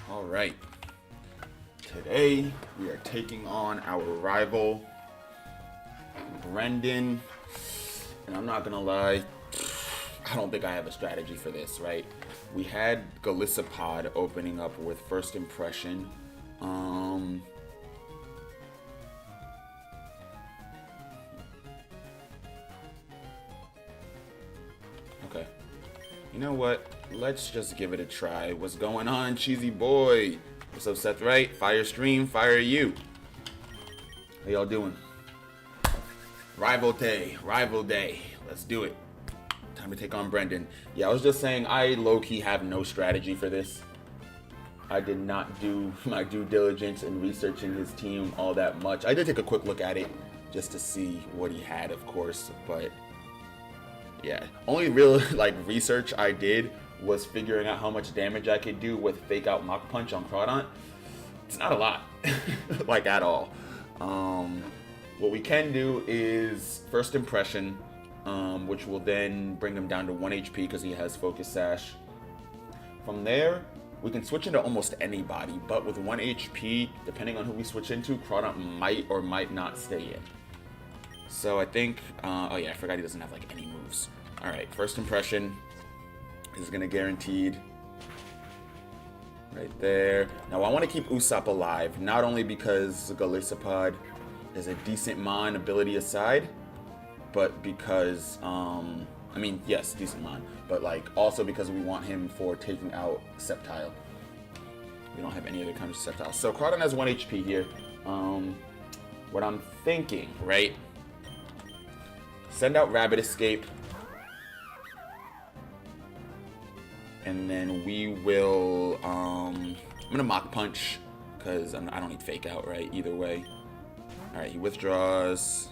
All right. Today we are taking on our rival, Brendan. And I'm not gonna lie, I don't think I have a strategy for this, right? We had Galissapod opening up with First Impression. Okay. You know what? Let's just give it a try. What's going on, cheesy boy? What's up, Seth Wright? Fire stream, fire you. How y'all doing? Rival day. Let's do it. Time to take on Brendan. Yeah, I was just saying, I low-key have no strategy for this. I did not do my due diligence in researching his team all that much. I did take a quick look at it just to see what he had, of course, but yeah, only real research I did was figuring out how much damage I could do with Fake Out Mach Punch on Crawdont. It's not a lot, at all. What we can do is First Impression, which will then bring him down to 1 HP because he has Focus Sash. From there, we can switch into almost anybody, but with 1 HP, depending on who we switch into, Crawdont might or might not stay in. So I think, oh yeah, I forgot he doesn't have any moves. All right, First Impression is gonna guaranteed. Right there. Now I want to keep Usopp alive, not only because Galissapod is a decent Mon ability aside, but because, yes, decent Mon, but also because we want him for taking out Sceptile. We don't have any other kind of Sceptile. So Crawdon has 1 HP here. What I'm thinking, right? Send out Rabbit Escape. And then we will, I'm gonna Mach Punch, because I don't need Fake Out, right? Either way. Alright, he withdraws.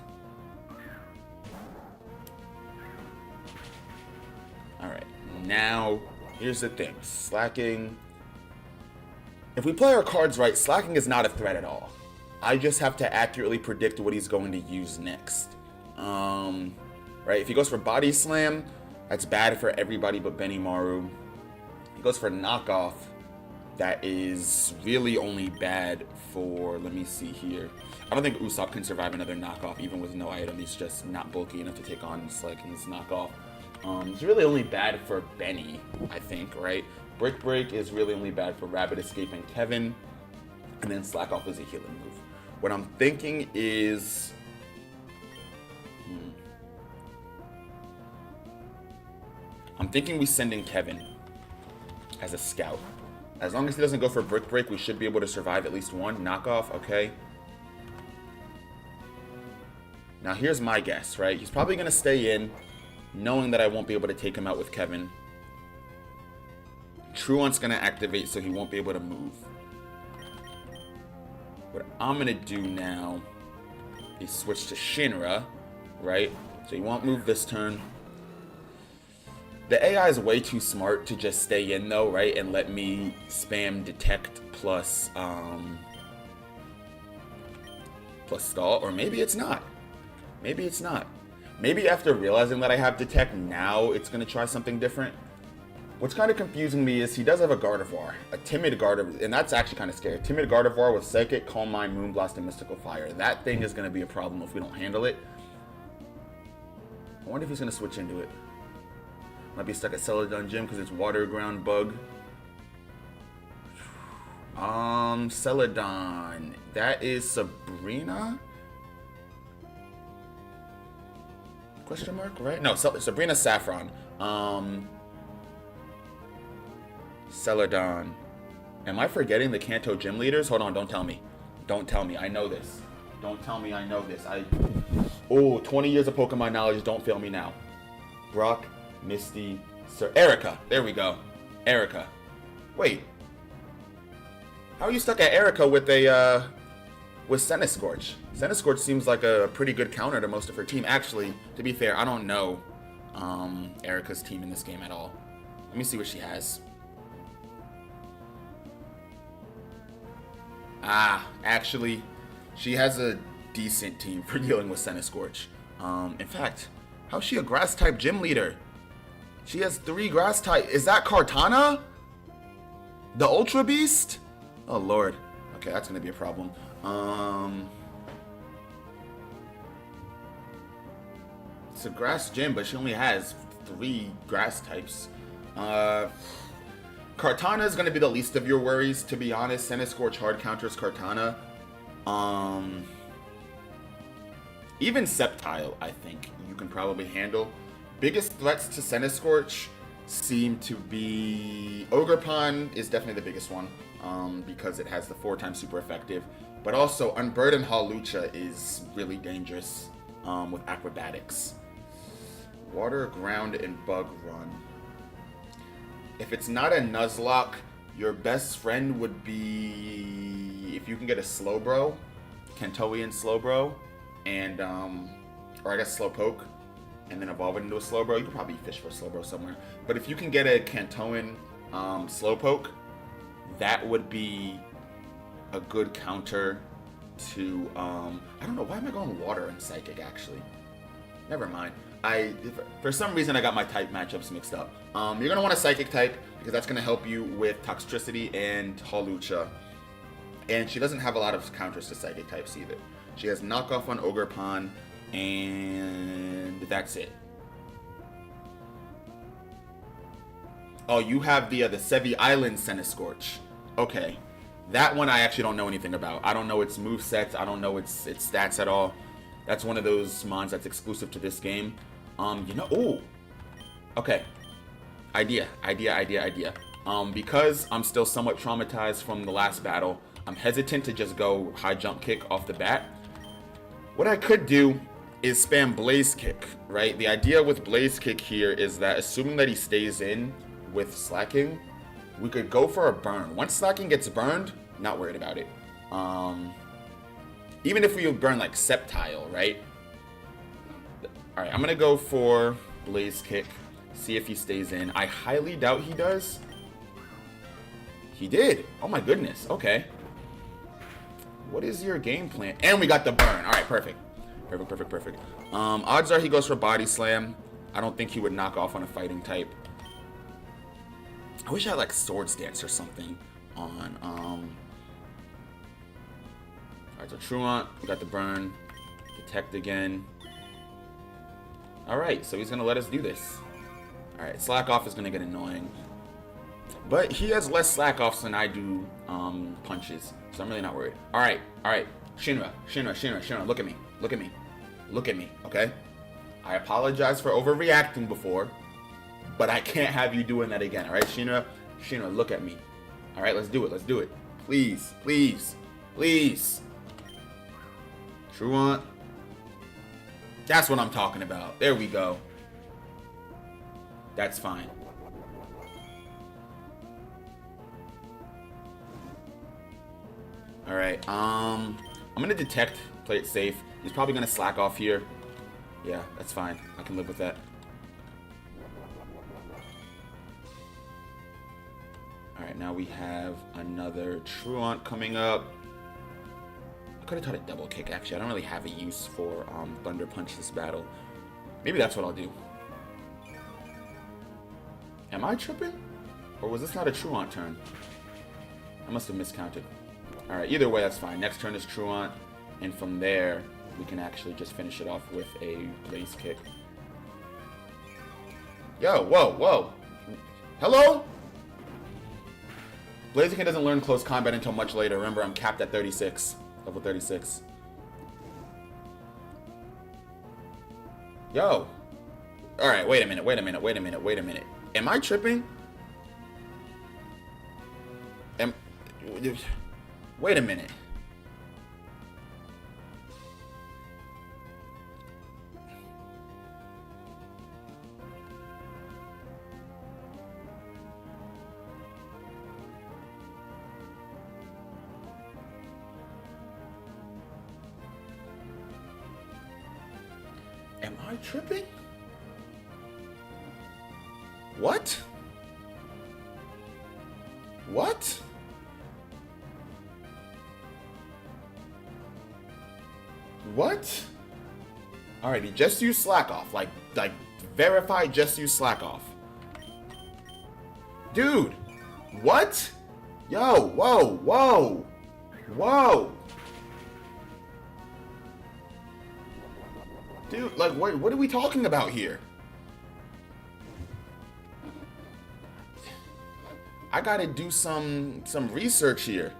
Alright, now, here's the thing. Slacking. If we play our cards right, slacking is not a threat at all. I just have to accurately predict what he's going to use next. Right, if he goes for Body Slam, that's bad for everybody but Benimaru. If he goes for Knockoff, that is really only bad for, let me see here. I don't think Usopp can survive another knockoff even with no item. He's just not bulky enough to take on Slacken's knockoff. It's really only bad for Benny, I think, right? Brick Break is really only bad for Rabbit Escape and Kevin. And then Slack Off is a healing move. What I'm thinking is... I'm thinking we send in Kevin as a scout. As long as he doesn't go for Brick Break, we should be able to survive at least one. Knockoff, okay. Now here's my guess, right? He's probably going to stay in, knowing that I won't be able to take him out with Kevin. Truant's going to activate, so he won't be able to move. What I'm going to do now is switch to Shinra, right? So he won't move this turn. The AI is way too smart to just stay in though, right? And let me spam Detect plus Stall. Or maybe it's not. Maybe it's not. Maybe after realizing that I have Detect, now it's going to try something different. What's kind of confusing me is he does have a Gardevoir. A Timid Gardevoir. And that's actually kind of scary. Timid Gardevoir with Psychic, Calm Mind, Moonblast, and Mystical Fire. That thing is going to be a problem if we don't handle it. I wonder if he's going to switch into it. Might be stuck at Celadon Gym because it's Water Ground Bug. Celadon. That is Sabrina? Question mark, right? No, Sabrina Saffron. Celadon. Am I forgetting the Kanto gym leaders? Hold on, don't tell me. Don't tell me. I know this. Don't tell me I know this. 20 years of Pokemon knowledge. Don't fail me now. Brock, Misty, Erica. There we go. Erica. Wait. How are you stuck at Erica with Centiskorch? Centiskorch seems like a pretty good counter to most of her team. Actually, to be fair, I don't know Erica's team in this game at all. Let me see what she has. Actually, she has a decent team for dealing with Centiskorch. In fact, how's she a grass type gym leader? She has 3 grass type. Is that Kartana? The Ultra Beast? Oh, Lord. Okay, that's going to be a problem. It's a grass gym, but she only has 3 grass types. Kartana is going to be the least of your worries, to be honest. Centiskorch hard counters Kartana. Even Sceptile, I think you can probably handle. Biggest threats to Centiskorch seem to be... Ogerpon is definitely the biggest one, because it has the 4 times super effective. But also, Unburdened Hawlucha is really dangerous with acrobatics. Water, Ground, and Bug Run. If it's not a Nuzlocke, your best friend would be... If you can get a Slowbro, Kantoian Slowbro, and, or I guess Slowpoke, and then evolve it into a Slowbro. You could probably fish for a Slowbro somewhere. But if you can get a Kantoian Slowpoke, that would be a good counter to, I don't know, why am I going Water and Psychic, actually? Never mind. For some reason, I got my type matchups mixed up. You're going to want a Psychic type, because that's going to help you with Toxtricity and Hawlucha. And she doesn't have a lot of counters to Psychic types either. She has knockoff on Ogerpon, and that's it. Oh, you have the Sevi Island Centiskorch. Okay. That one I actually don't know anything about. I don't know its movesets. I don't know its stats at all. That's one of those mons that's exclusive to this game. You know, ooh. Okay. Idea. Because I'm still somewhat traumatized from the last battle, I'm hesitant to just go high jump kick off the bat. What I could do is spam Blaze Kick, right? The idea with Blaze Kick here is that assuming that he stays in with Slacking, we could go for a burn. Once Slacking gets burned, not worried about it. Even if we burn like Sceptile, right? Alright, I'm gonna go for Blaze Kick, see if he stays in. I highly doubt he does. He did. Oh my goodness, okay. What is your game plan? And we got the burn. Alright, perfect. Perfect. Odds are he goes for Body Slam. I don't think he would knock off on a fighting type. I wish I had like Swords Dance or something on. Alright, so Truant, we got the burn. Detect again. Alright, so he's gonna let us do this. Alright, Slack Off is gonna get annoying. But he has less Slack Offs than I do punches. So I'm really not worried. Alright. Shinra, look at me, okay? I apologize for overreacting before, but I can't have you doing that again, alright, Shinra? Shinra, look at me. Alright, let's do it. Please. Truant. That's what I'm talking about. There we go. That's fine. Alright, I'm gonna detect, play it safe. He's probably gonna Slack Off here. Yeah, that's fine. I can live with that. Alright, now we have another Truant coming up. I could have tried a double kick, actually. I don't really have a use for Thunder Punch this battle. Maybe that's what I'll do. Am I tripping? Or was this not a Truant turn? I must have miscounted. Alright, either way, that's fine. Next turn is Truant, and from there, we can actually just finish it off with a Blaze Kick. Yo, whoa. Hello? Blaziken doesn't learn close combat until much later. Remember, I'm capped at 36. Level 36. Yo. Alright, wait a minute. Am I tripping? Wait a minute. Am I tripping? What? What? What? Alrighty, just use Slack Off. Like verify just use Slack Off. Dude, what? Yo, whoa, whoa, whoa. Dude, like, what are we talking about here? I gotta do some research here.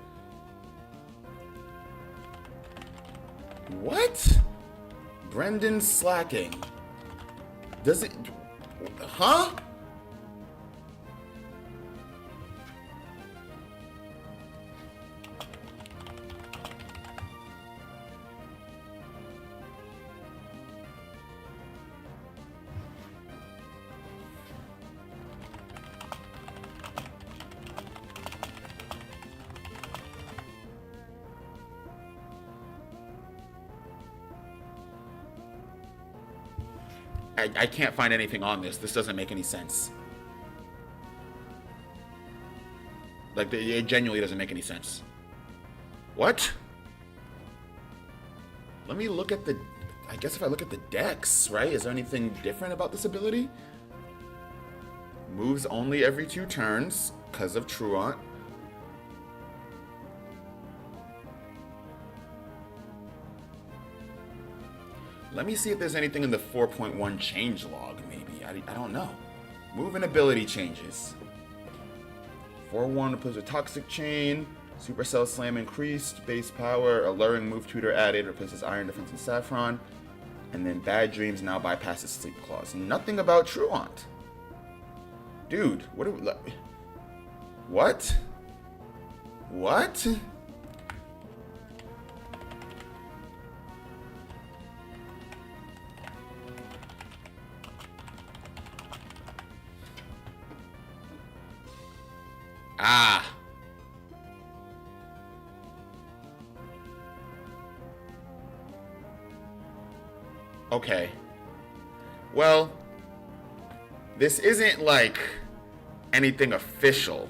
What? Brendan's slacking. Does it... Huh? I can't find anything on this. This doesn't make any sense. Like, it genuinely doesn't make any sense. What? Let me look at the... I guess if I look at the decks, right? Is there anything different about this ability? Moves only every 2 turns because of Truant. Let me see if there's anything in the 4.1 changelog, maybe. I don't know. Move and ability changes. 4-1 opposed to Toxic Chain. Supercell Slam increased. Base power. Alluring move tutor added. Replaces Iron Defense and Saffron. And then Bad Dreams now bypasses Sleep Claws. Nothing about Truant. Dude, what are we... What? What? Ah. Okay. Well, this isn't like anything official.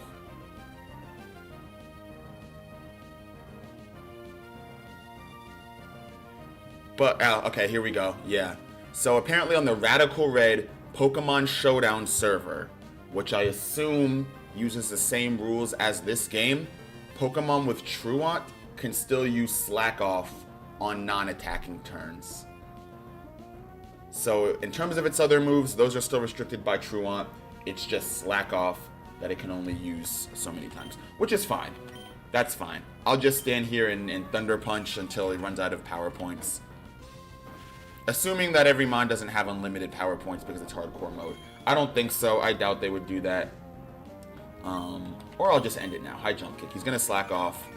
But, okay, here we go. Yeah. So apparently on the Radical Red Pokemon Showdown server, which I assume uses the same rules as this game, Pokemon with Truant can still use Slack Off on non-attacking turns. So in terms of its other moves, those are still restricted by Truant. It's just Slack Off that it can only use so many times, which is fine. That's fine. I'll just stand here and Thunder Punch until it runs out of power points. Assuming that every Mon doesn't have unlimited power points because it's hardcore mode. I don't think so. I doubt they would do that. Or I'll just end it now. High Jump Kick. He's going to Slack Off.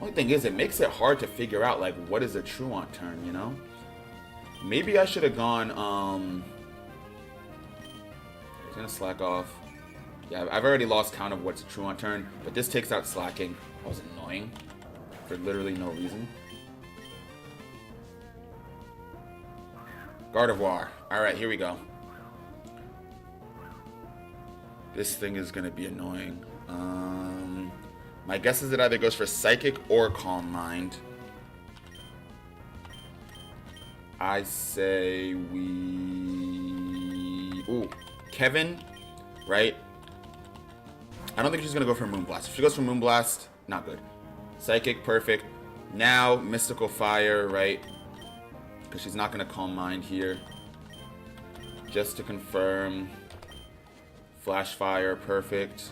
Only thing is, it makes it hard to figure out, like, what is a Truant turn, you know? Maybe I should have gone, he's going to Slack Off. Yeah, I've already lost count of what's a Truant turn, but this takes out Slacking. That was annoying. For literally no reason. Gardevoir. Alright, here we go. This thing is going to be annoying. My guess is it either goes for Psychic or Calm Mind. I say we... Ooh, Kevin, right? I don't think she's going to go for Moonblast. If she goes for Moonblast, not good. Psychic, perfect. Now, Mystical Fire, right? Because she's not going to Calm Mind here. Just to confirm. Flash Fire, perfect.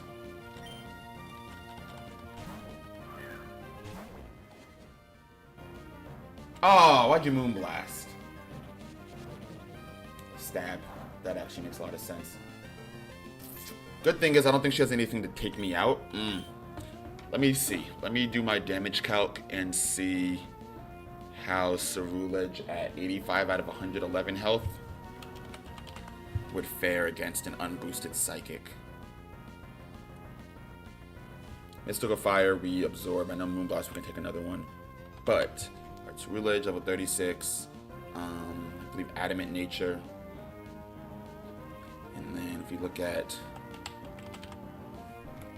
Oh, why'd you Moonblast? Stab. That actually makes a lot of sense. Good thing is I don't think she has anything to take me out. Let me see. Let me do my damage calc and see how Cerulege at 85 out of 111 health would fare against an unboosted Psychic. Mystical Fire, we absorb. I know Moonblast, we can take another one. But, alright, Cerulege, level 36. I believe Adamant Nature. And then if we look at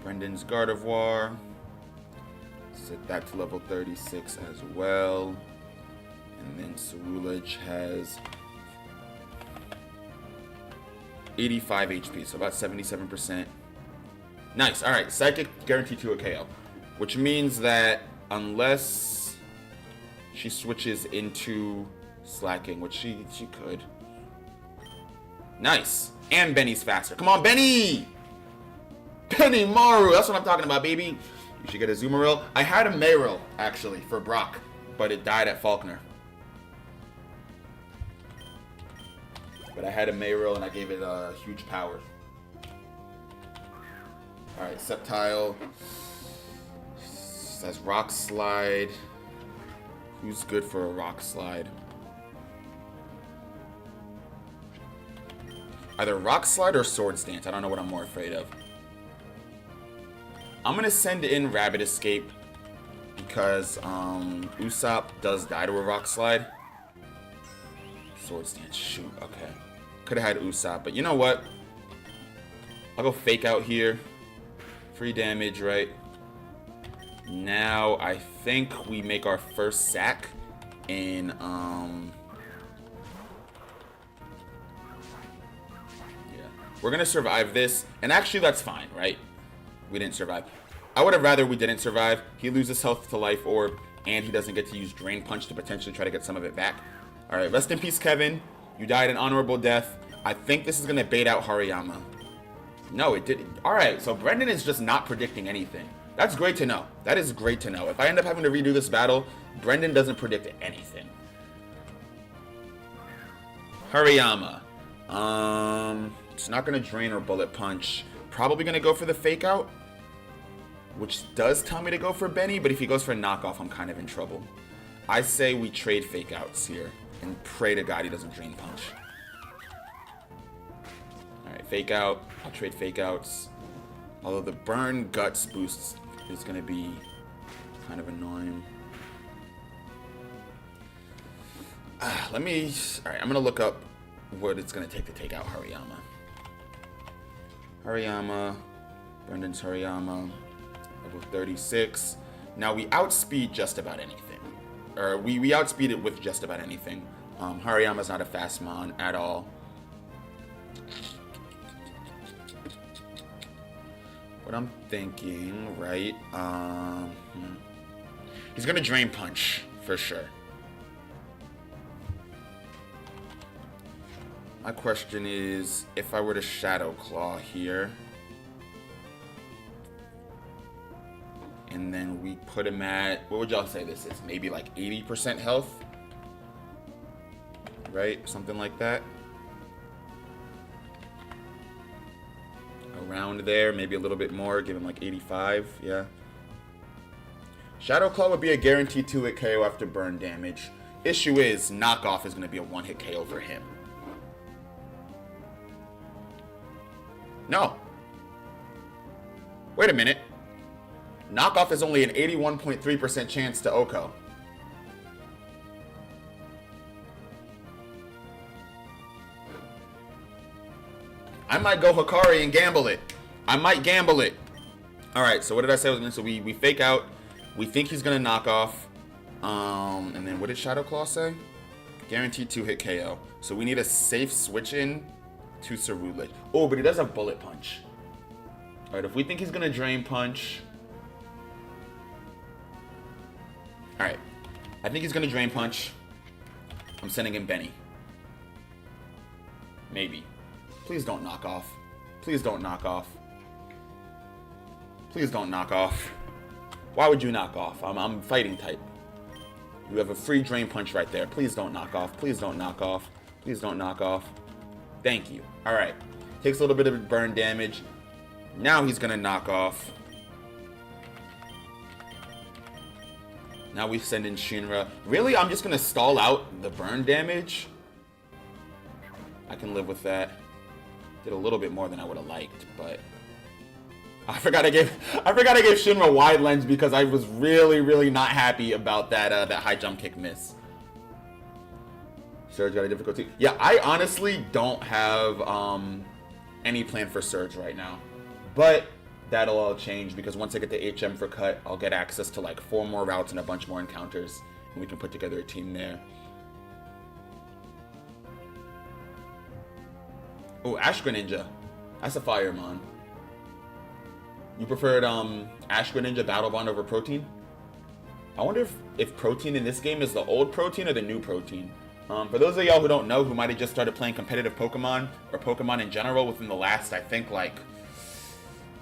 Brendan's Gardevoir, set that to level 36 as well. And then Cerulege has 85 HP, so about 77%. Nice. All right, Psychic guaranteed to a KO, which means that unless she switches into Slacking, which she could. Nice. And Benny's faster. Come on, Benny! Benny Maru, that's what I'm talking about, baby. You should get a Zoomeril. I had a Mayrill, actually, for Brock, but it died at Faulkner. But I had a Mayrill and I gave it huge power. Alright, Sceptile. Says Rock Slide. Who's good for a Rock Slide? Either Rock Slide or Sword Stance. I don't know what I'm more afraid of. I'm going to send in Rabbit Escape because Usopp does die to a Rock Slide. Sword Stance. Shoot. Okay. Could have had Usopp, but you know what? I'll go Fake Out here. Free damage, right? Now, I think we make our first sack in, we're gonna survive this, and actually that's fine, right? We didn't survive. I would have rather we didn't survive. He loses health to Life Orb, and he doesn't get to use Drain Punch to potentially try to get some of it back. Alright, rest in peace, Kevin. You died an honorable death. I think this is gonna bait out Hariyama. No, it didn't. Alright, so Brendan is just not predicting anything. That's great to know. That is great to know. If I end up having to redo this battle, Brendan doesn't predict anything. Hariyama. It's not going to Drain or Bullet Punch. Probably going to go for the Fake Out, which does tell me to go for Benny, but if he goes for a knockoff, I'm kind of in trouble. I say we trade Fake Outs here and pray to God he doesn't Drain Punch. Alright, Fake Out. I'll trade Fake Outs. Although the Burn Guts boost is going to be kind of annoying. Alright, I'm going to look up what it's going to take out Hariyama. Hariyama. Brendan's Hariyama. Level 36. Now we outspeed just about anything. Or we outspeed it with just about anything. Hariyama's not a fast mon at all. What I'm thinking, right? He's gonna Drain Punch for sure. My question is, if I were to Shadow Claw here, and then we put him at, what would y'all say this is? Maybe like 80% health? Right? Something like that. Around there, maybe a little bit more, give him like 85, yeah. Shadow Claw would be a guaranteed 2-hit KO after burn damage. Issue is, Knockoff is going to be a 1-hit KO for him. No. Wait a minute. Knockoff is only an 81.3% chance to Oko. I might go Hikari and gamble it. I might gamble it. Alright, so what did I say I was going to do? So we Fake Out. We think he's going to knock off. And then what did Shadow Claw say? Guaranteed 2-hit KO. So we need a safe switch in to Cerulege. Oh, but he does have Bullet Punch. Alright, if we think he's going to Drain Punch. Alright. I think he's going to Drain Punch. I'm sending in Benny. Maybe. Please don't knock off. Please don't knock off. Please don't knock off. Why would you knock off? I'm fighting type. You have a free Drain Punch right there. Please don't knock off. Please don't knock off. Please don't knock off. Thank you. Alright. Takes a little bit of burn damage. Now he's going to knock off. Now we send in Shinra. Really? I'm just going to stall out the burn damage? I can live with that. Did a little bit more than I would have liked, but I forgot I gave Shinra wide lens because I was really not happy about that high jump kick miss. Surge got a difficulty. Yeah, I honestly don't have any plan for Surge right now, but that'll all change because once I get the HM for cut, I'll get access to like 4 more routes and a bunch more encounters, and we can put together a team there. Oh, Ash Greninja. That's a Firemon. You preferred Ash Greninja Battle Bond over Protein? I wonder if Protein in this game is the old Protein or the new Protein. For those of y'all who don't know, who might have just started playing competitive Pokemon, or Pokemon in general within the last, I think, like,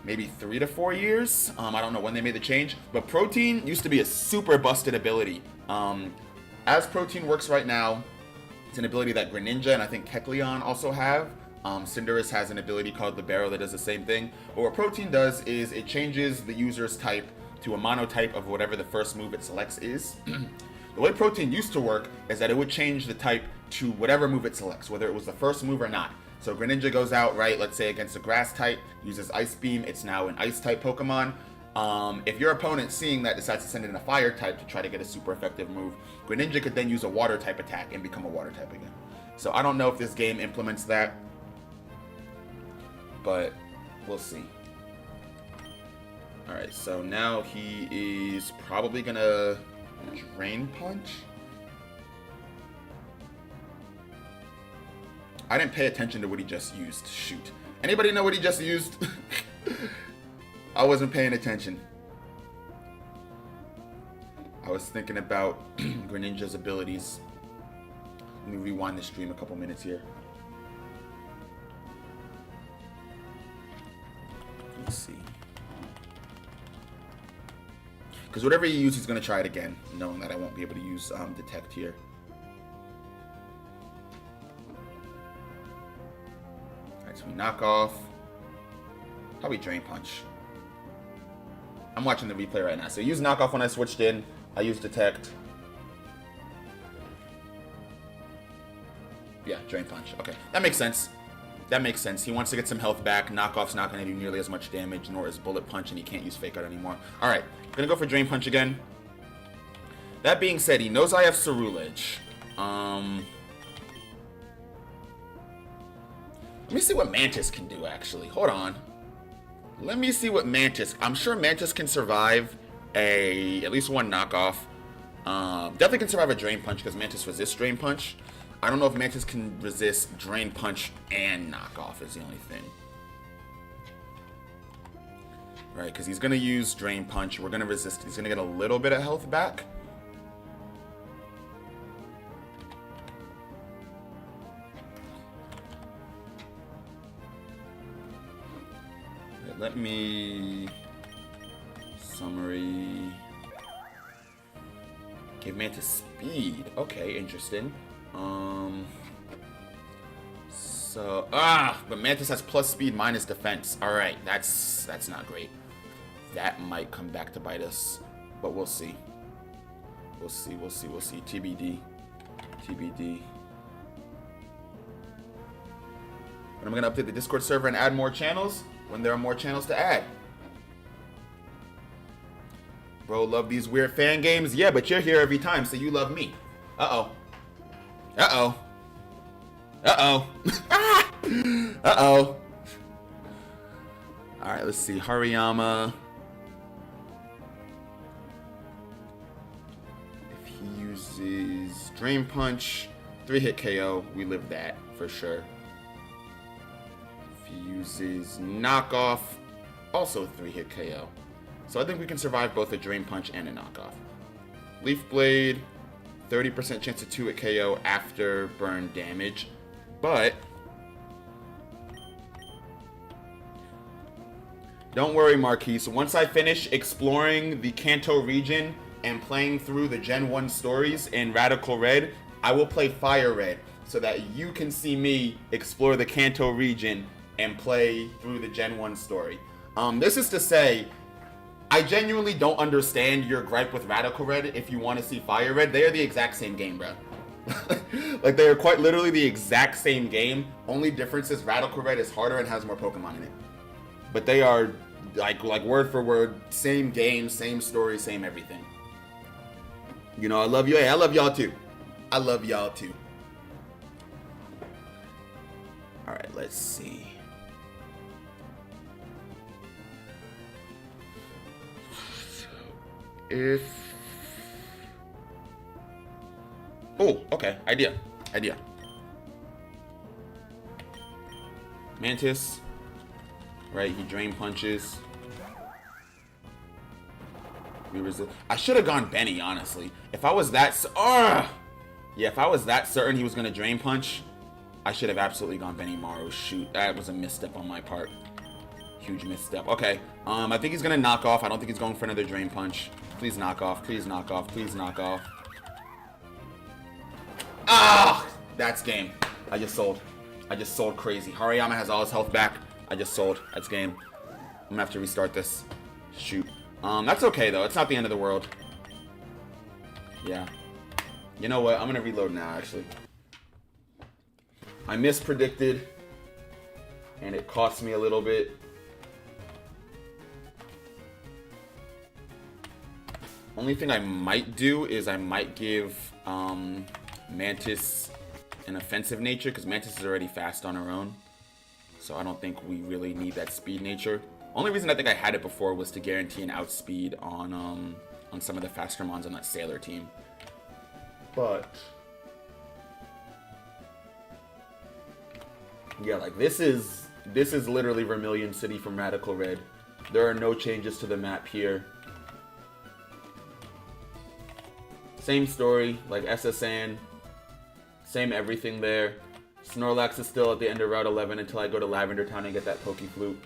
maybe 3 to 4 years. I don't know when they made the change, but Protein used to be a super busted ability. As Protein works right now, it's an ability that Greninja and I think Kecleon also have. Cinderace has an ability called Libero that does the same thing. But what Protein does is it changes the user's type to a monotype of whatever the first move it selects is. The way Protein used to work is that it would change the type to whatever move it selects, whether it was the first move or not. So Greninja goes out, right, let's say against a grass type, uses Ice Beam, it's now an ice type Pokemon. If your opponent, seeing that, decides to send in a fire type to try to get a super effective move, Greninja could then use a water type attack and become a water type again. So I don't know if this game implements that, but we'll see. Alright, so now he is probably gonna Drain Punch. I didn't pay attention to what he just used. Shoot. Anybody know what he just used? I wasn't paying attention. I was thinking about Greninja's abilities. Let me rewind the stream a couple minutes here. Let's see. Because whatever you use, he's going to try it again, knowing that I won't be able to use Detect here. Alright, so we knock off. Probably Drain Punch. I'm watching the replay right now. So I used Knock Off when I switched in. I used Detect. Yeah, Drain Punch. Okay, that makes sense. That makes sense. He wants to get some health back. Knockoff's not going to do nearly as much damage, nor is Bullet Punch, and he can't use Fake Out anymore. Alright, going to go for Drain Punch again. That being said, he knows I have Ceruledge. Let me see what Mantis can do, actually. Hold on. Let me see what Mantis... I'm sure Mantis can survive at least one knockoff. Definitely can survive a Drain Punch, because Mantis resists Drain Punch. I don't know if Mantis can resist Drain Punch and Knockoff is the only thing. Right, because he's going to use Drain Punch. We're going to resist. He's going to get a little bit of health back. Right, let me... Summary... Give Mantis speed. Okay, interesting. But Mantis has plus speed minus defense. Alright, that's not great. That might come back to bite us. But we'll see. We'll see. TBD. TBD. But I'm going to update the Discord server and add more channels when there are more channels to add. Bro, love these weird fan games? Yeah, but you're here every time, so you love me. Uh-oh. Uh-oh. Uh-oh. Uh-oh. Alright, let's see. Hariyama. If he uses Drain Punch, 3-hit KO, we live that for sure. If he uses Knockoff, also 3-hit KO. So I think we can survive both a Drain Punch and a Knockoff. Leaf Blade, 30% chance of 2-hit KO after burn damage. But don't worry, Marquise. Once I finish exploring the Kanto region and playing through the Gen 1 stories in Radical Red, I will play Fire Red so that you can see me explore the Kanto region and play through the Gen 1 story. This is to say, I genuinely don't understand your gripe with Radical Red if you want to see Fire Red. They are the exact same game, bro. Like, they are quite literally the exact same game. Only difference is Radical Red is harder and has more Pokemon in it. But they are, like word for word, same game, same story, same everything. You know, I love you. Hey, I love y'all too. I love y'all too. Alright, let's see. Oh, okay. Idea. Mantis. Right, he drain punches. We resist. I should have gone Benny, honestly. If I was that... Yeah, if I was that certain he was going to drain punch, I should have absolutely gone Benny Maru. Shoot, that was a misstep on my part. Huge misstep. Okay, I think he's going to knock off. I don't think he's going for another drain punch. Please knock off. Please knock off. Please knock off. Ah! That's game. I just sold. I just sold crazy. Hariyama has all his health back. I just sold. That's game. I'm going to have to restart this. Shoot. That's okay, though. It's not the end of the world. Yeah. You know what? I'm going to reload now, actually. I mispredicted. And it cost me a little bit. Only thing I might do is I might give Mantis an offensive nature, because Mantis is already fast on her own. So I don't think we really need that speed nature. Only reason I think I had it before was to guarantee an outspeed on some of the faster mons on that Sailor team. But yeah, like this is literally Vermilion City from Radical Red. There are no changes to the map here. Same story, like SSN, same everything there. Snorlax is still at the end of Route 11 until I go to Lavender Town and get that Poke Flute.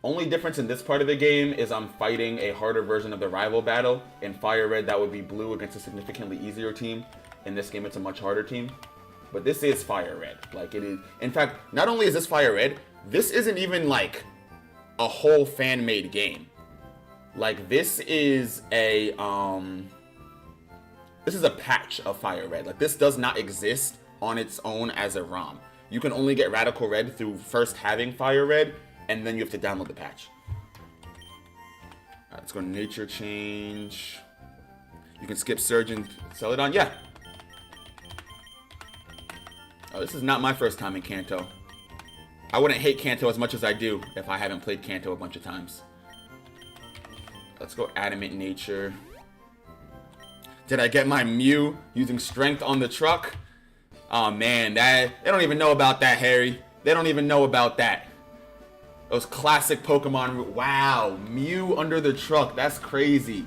Only difference in this part of the game is I'm fighting a harder version of the rival battle. In Fire Red, that would be Blue against a significantly easier team. In this game, it's a much harder team. But this is Fire Red. Like, it is. In fact, not only is this Fire Red, this isn't even like a whole fan-made game. Like, this is a patch of Fire Red. Like, this does not exist on its own as a ROM. You can only get Radical Red through first having Fire Red, and then you have to download the patch. Alright, let's go Nature Change. You can skip Surge and Celadon. Yeah. Oh, this is not my first time in Kanto. I wouldn't hate Kanto as much as I do if I haven't played Kanto a bunch of times. Let's go Adamant Nature. Did I get my Mew using Strength on the truck? Oh man, they don't even know about that, Harry. They don't even know about that. Those classic Pokemon. Wow, Mew under the truck. That's crazy.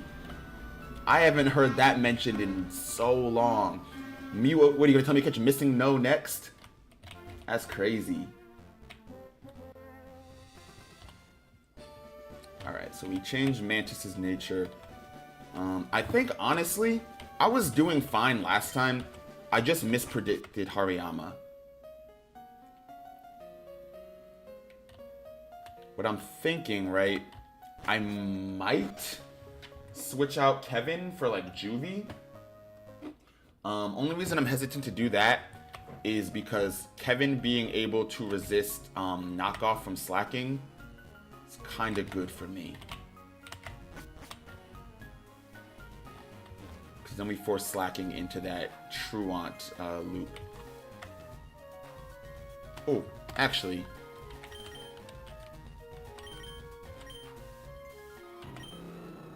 I haven't heard that mentioned in so long. Mew, what are you gonna tell me? Catch Missing No next? That's crazy. All right, so we changed Mantis's nature. I think honestly, I was doing fine last time. I just mispredicted Hariyama. But I'm thinking, right, I might switch out Kevin for like Juvie. Only reason I'm hesitant to do that is because Kevin being able to resist knockoff from slacking is kind of good for me. Because then we force slacking into that Truant loop. Oh, actually...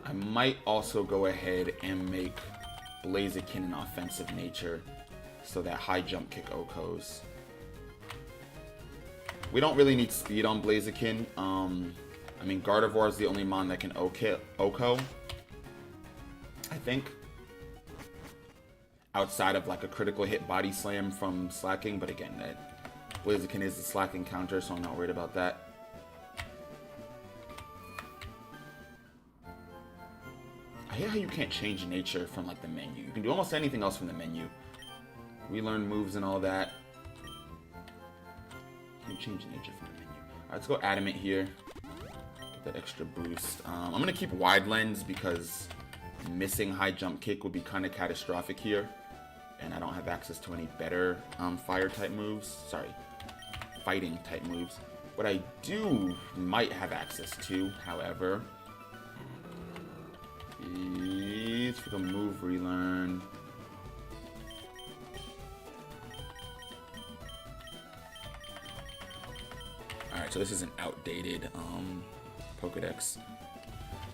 I might also go ahead and make Blaziken an offensive nature so that high jump kick Okos. We don't really need speed on Blaziken. I mean, Gardevoir is the only mon that can Oko. I think. Outside of like a critical hit body slam from slacking, but again, that Blaziken is the slacking counter, so I'm not worried about that. I hate how you can't change nature from like the menu. You can do almost anything else from the menu. Relearn moves and all that. You can change nature from the menu. Alright, let's go Adamant here. Get that extra boost. I'm going to keep Wide Lens because missing high jump kick would be kind of catastrophic here. And I don't have access to any better fire type moves. Sorry, fighting type moves. What I might have access to, however... is for the move relearn. Alright, so this is an outdated Pokedex.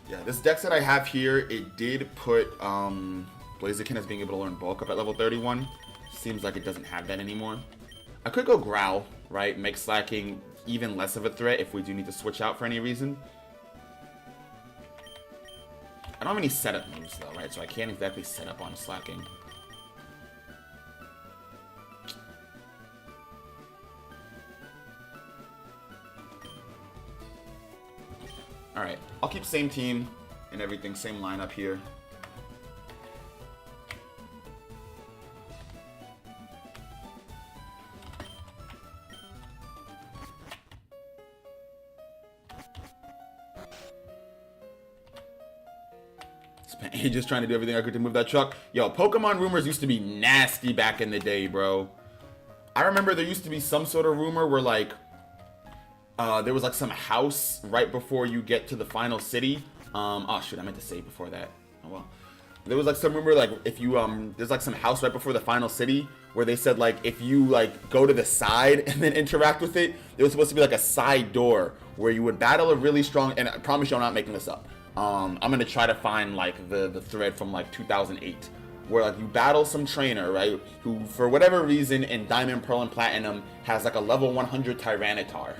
Yeah, this dex that I have here, it did put Blaziken as being able to learn Bulk up at level 31. Seems like it doesn't have that anymore. I could go Growl, right? Make slacking even less of a threat if we do need to switch out for any reason. I don't have any setup moves though, right? So I can't exactly set up on slacking. Alright, I'll keep same team and everything, same lineup here. Spent ages trying to do everything I could to move that truck. Yo, Pokemon rumors used to be nasty back in the day, bro. I remember there used to be some sort of rumor where, like, there was, like, some house right before you get to the final city. Oh, shoot, I meant to say before that. Oh, well. There was, like, some rumor, like, if you, there's, like, some house right before the final city where they said, like, if you, like, go to the side and then interact with it, there was supposed to be, like, a side door where you would battle a really strong, and I promise you I'm not making this up. I'm gonna try to find, like, the thread from, like, 2008. Where, like, you battle some trainer, right, who, for whatever reason, in Diamond, Pearl, and Platinum, has, like, a level 100 Tyranitar.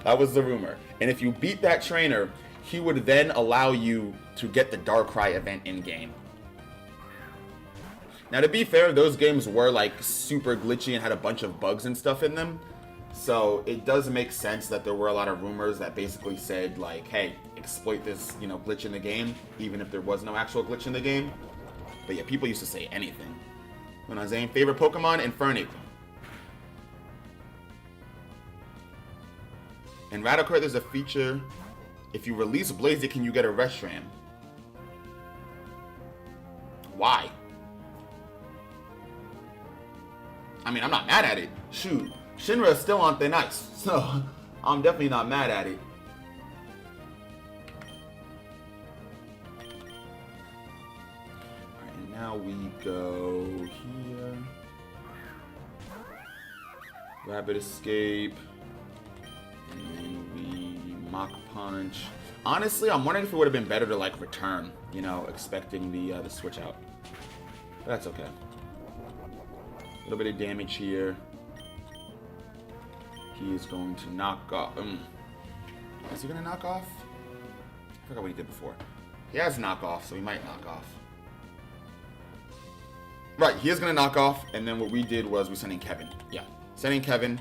That was the rumor. And if you beat that trainer, he would then allow you to get the Darkrai event in-game. Now, to be fair, those games were, like, super glitchy and had a bunch of bugs and stuff in them. So, it does make sense that there were a lot of rumors that basically said, like, hey, exploit this, you know, glitch in the game, even if there was no actual glitch in the game. But yeah, people used to say anything. When I was saying favorite Pokemon, Infernape. In Radical, there's a feature. If you release Blaziken, can you get a Reshiram? Why? I mean, I'm not mad at it. Shoot, Shinra is still on thin ice, so I'm definitely not mad at it. Now we go here. Rapid Escape. And then we Mach Punch. Honestly, I'm wondering if it would have been better to, like, return, you know, expecting the switch out. But that's okay. A little bit of damage here. He is going to knock off. Is he going to knock off? I forgot what he did before. He has knock off, so he might knock off. Right, he is going to knock off, and then what we did was we sent in Kevin. Yeah, sending Kevin.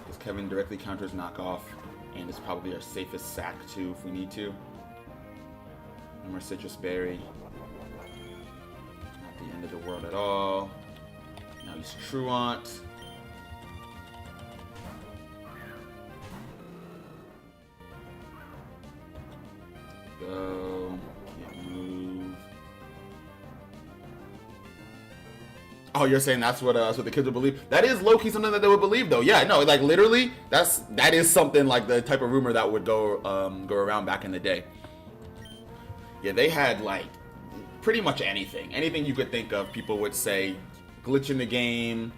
Because Kevin directly counters knockoff, and it's probably our safest sack, too, if we need to. No more Citrus Berry. Not the end of the world at all. Now he's Truant. Go. Can't move. Oh, you're saying that's what the kids would believe? That is low-key something that they would believe, though. Yeah, no, like literally, that is something like the type of rumor that would go around back in the day. Yeah, they had like pretty much anything you could think of. People would say, glitch in the game.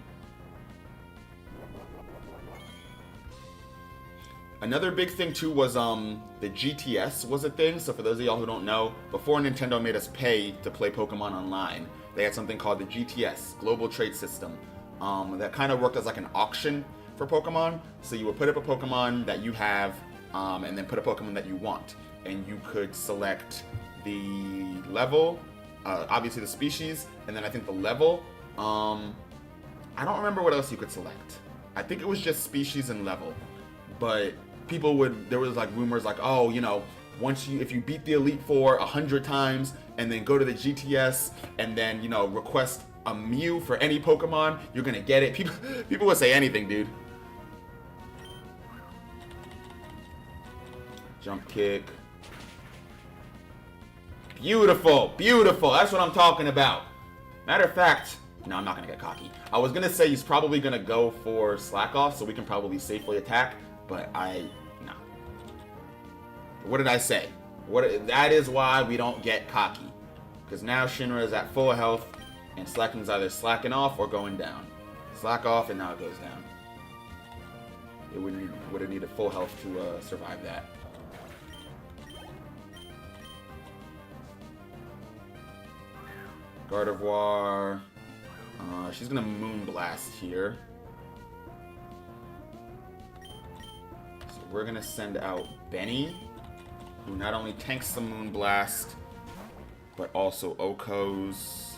Another big thing too was the GTS was a thing. So for those of y'all who don't know, before Nintendo made us pay to play Pokemon online, they had something called the GTS, Global Trade System, that kind of worked as like an auction for Pokemon. So you would put up a Pokemon that you have, and then put a Pokemon that you want. And you could select the level, obviously the species, and then I think the level. I don't remember what else you could select. I think it was just species and level. But there was like rumors like, oh, you know, if you beat the Elite Four 100 times and then go to the GTS and then, you know, request a Mew for any Pokemon, you're gonna get it. People would say anything, dude. Jump kick. Beautiful, beautiful. That's what I'm talking about. Matter of fact, no, I'm not gonna get cocky. I was gonna say he's probably gonna go for Slack Off so we can probably safely attack, but no. What did I say? That is why we don't get cocky. Because now Shinra is at full health, and Slacking's either slacking off or going down. Slack off, and now it goes down. It would have needed full health to survive that. Gardevoir. She's gonna Moonblast here. we're gonna send out Benny, who not only tanks the Moonblast, but also Oko's.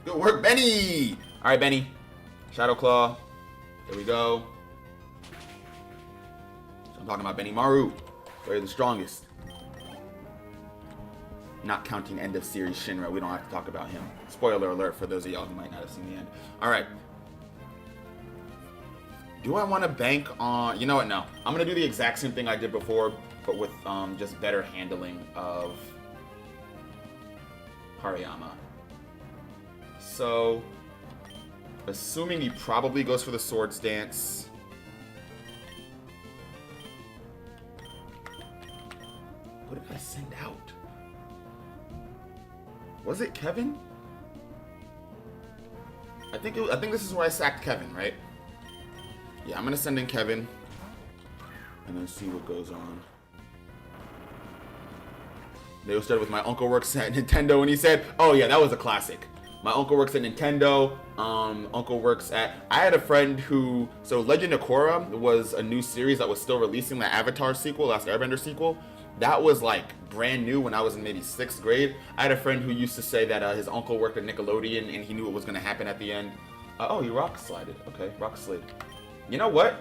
Good work, Benny! Alright, Benny. Shadow Claw. There we go. So I'm talking about Benny Maru. They're the strongest. Not counting end of series Shinra. We don't have to talk about him. Spoiler alert for those of y'all who might not have seen the end. Alright. Do I want to bank on... You know what? No. I'm going to do the exact same thing I did before, but with just better handling of Hariyama. So, assuming he probably goes for the Swords Dance. What did I send out? Was it Kevin? I think this is where I sacked Kevin, right? Yeah, I'm gonna send in Kevin and then see what goes on. They started with my uncle works at Nintendo and he said, oh yeah, that was a classic. My uncle works at Nintendo. Uncle works at... I had a friend who... So Legend of Korra was a new series that was still releasing, the Avatar sequel, Last Airbender sequel. That was like brand new when I was in maybe 6th grade. I had a friend who used to say that his uncle worked at Nickelodeon and he knew what was going to happen at the end. Oh, he rock slided. Okay, rock slid. You know what?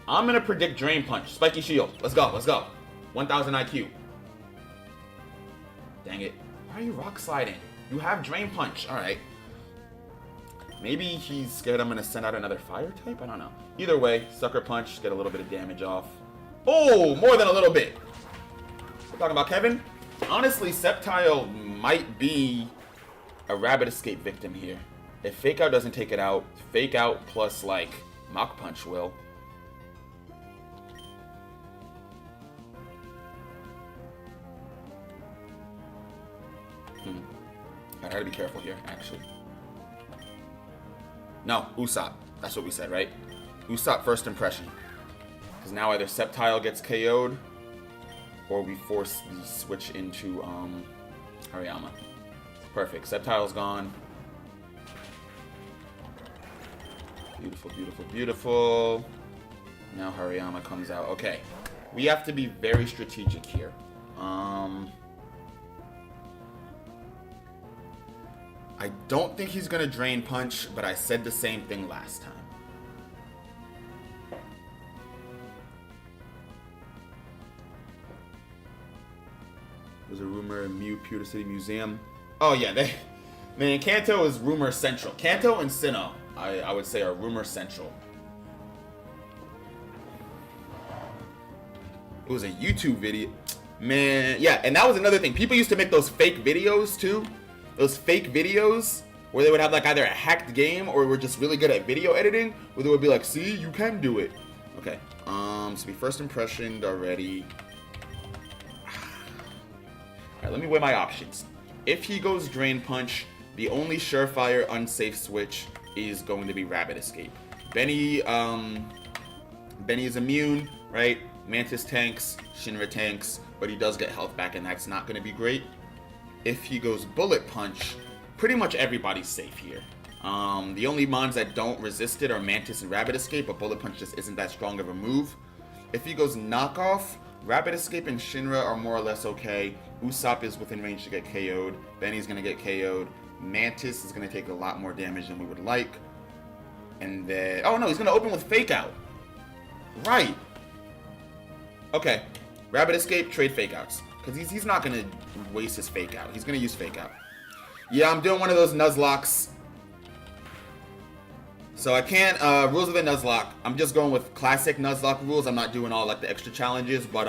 I'm going to predict Drain Punch. Spiky Shield. Let's go, let's go. 1000 IQ. Dang it. Why are you rock sliding? You have Drain Punch. Alright. Maybe he's scared I'm going to send out another fire type? I don't know. Either way, Sucker Punch, get a little bit of damage off. Oh, more than a little bit. We're talking about Kevin. Honestly, Sceptile might be a Rabbit Escape victim here. If Fake Out doesn't take it out, Fake Out plus, like, Mach Punch will. I gotta be careful here, actually. No, Usopp. That's what we said, right? Usopp first impression. Because now either Sceptile gets KO'd, or we force the switch into Hariyama. Perfect. Sceptile's gone. Beautiful, beautiful, beautiful. Now Hariyama comes out. Okay. We have to be very strategic here. I don't think he's gonna Drain Punch, but I said the same thing last time. There's a rumor in Pewter City Museum. Oh yeah, man, Kanto is rumor central. Kanto and Sinnoh, I would say, are rumor central. It was a YouTube video. Man, yeah, and that was another thing. People used to make those fake videos too. Those fake videos where they would have like either a hacked game or were just really good at video editing, where they would be like, see, you can do it. Okay, so we first impressioned already. Alright, let me weigh my options. If he goes Drain Punch, the only surefire unsafe switch is going to be Rabbit Escape. Benny is immune, right? Mantis tanks, Shinra tanks, but he does get health back, and that's not going to be great. If he goes Bullet Punch, pretty much everybody's safe here. The only mons that don't resist it are Mantis and Rabbit Escape, but Bullet Punch just isn't that strong of a move. If he goes Knockoff, Rabbit Escape and Shinra are more or less okay. Usopp is within range to get KO'd. Benny's going to get KO'd. Mantis is going to take a lot more damage than we would like. And then... Oh no, he's going to open with Fake Out. Right. Okay. Rabbit Escape, trade Fake Outs. Because he's not going to waste his Fake Out. He's going to use Fake Out. Yeah, I'm doing one of those Nuzlocks. So I can't, rules of the Nuzlocke. I'm just going with classic Nuzlocke rules. I'm not doing all like the extra challenges. But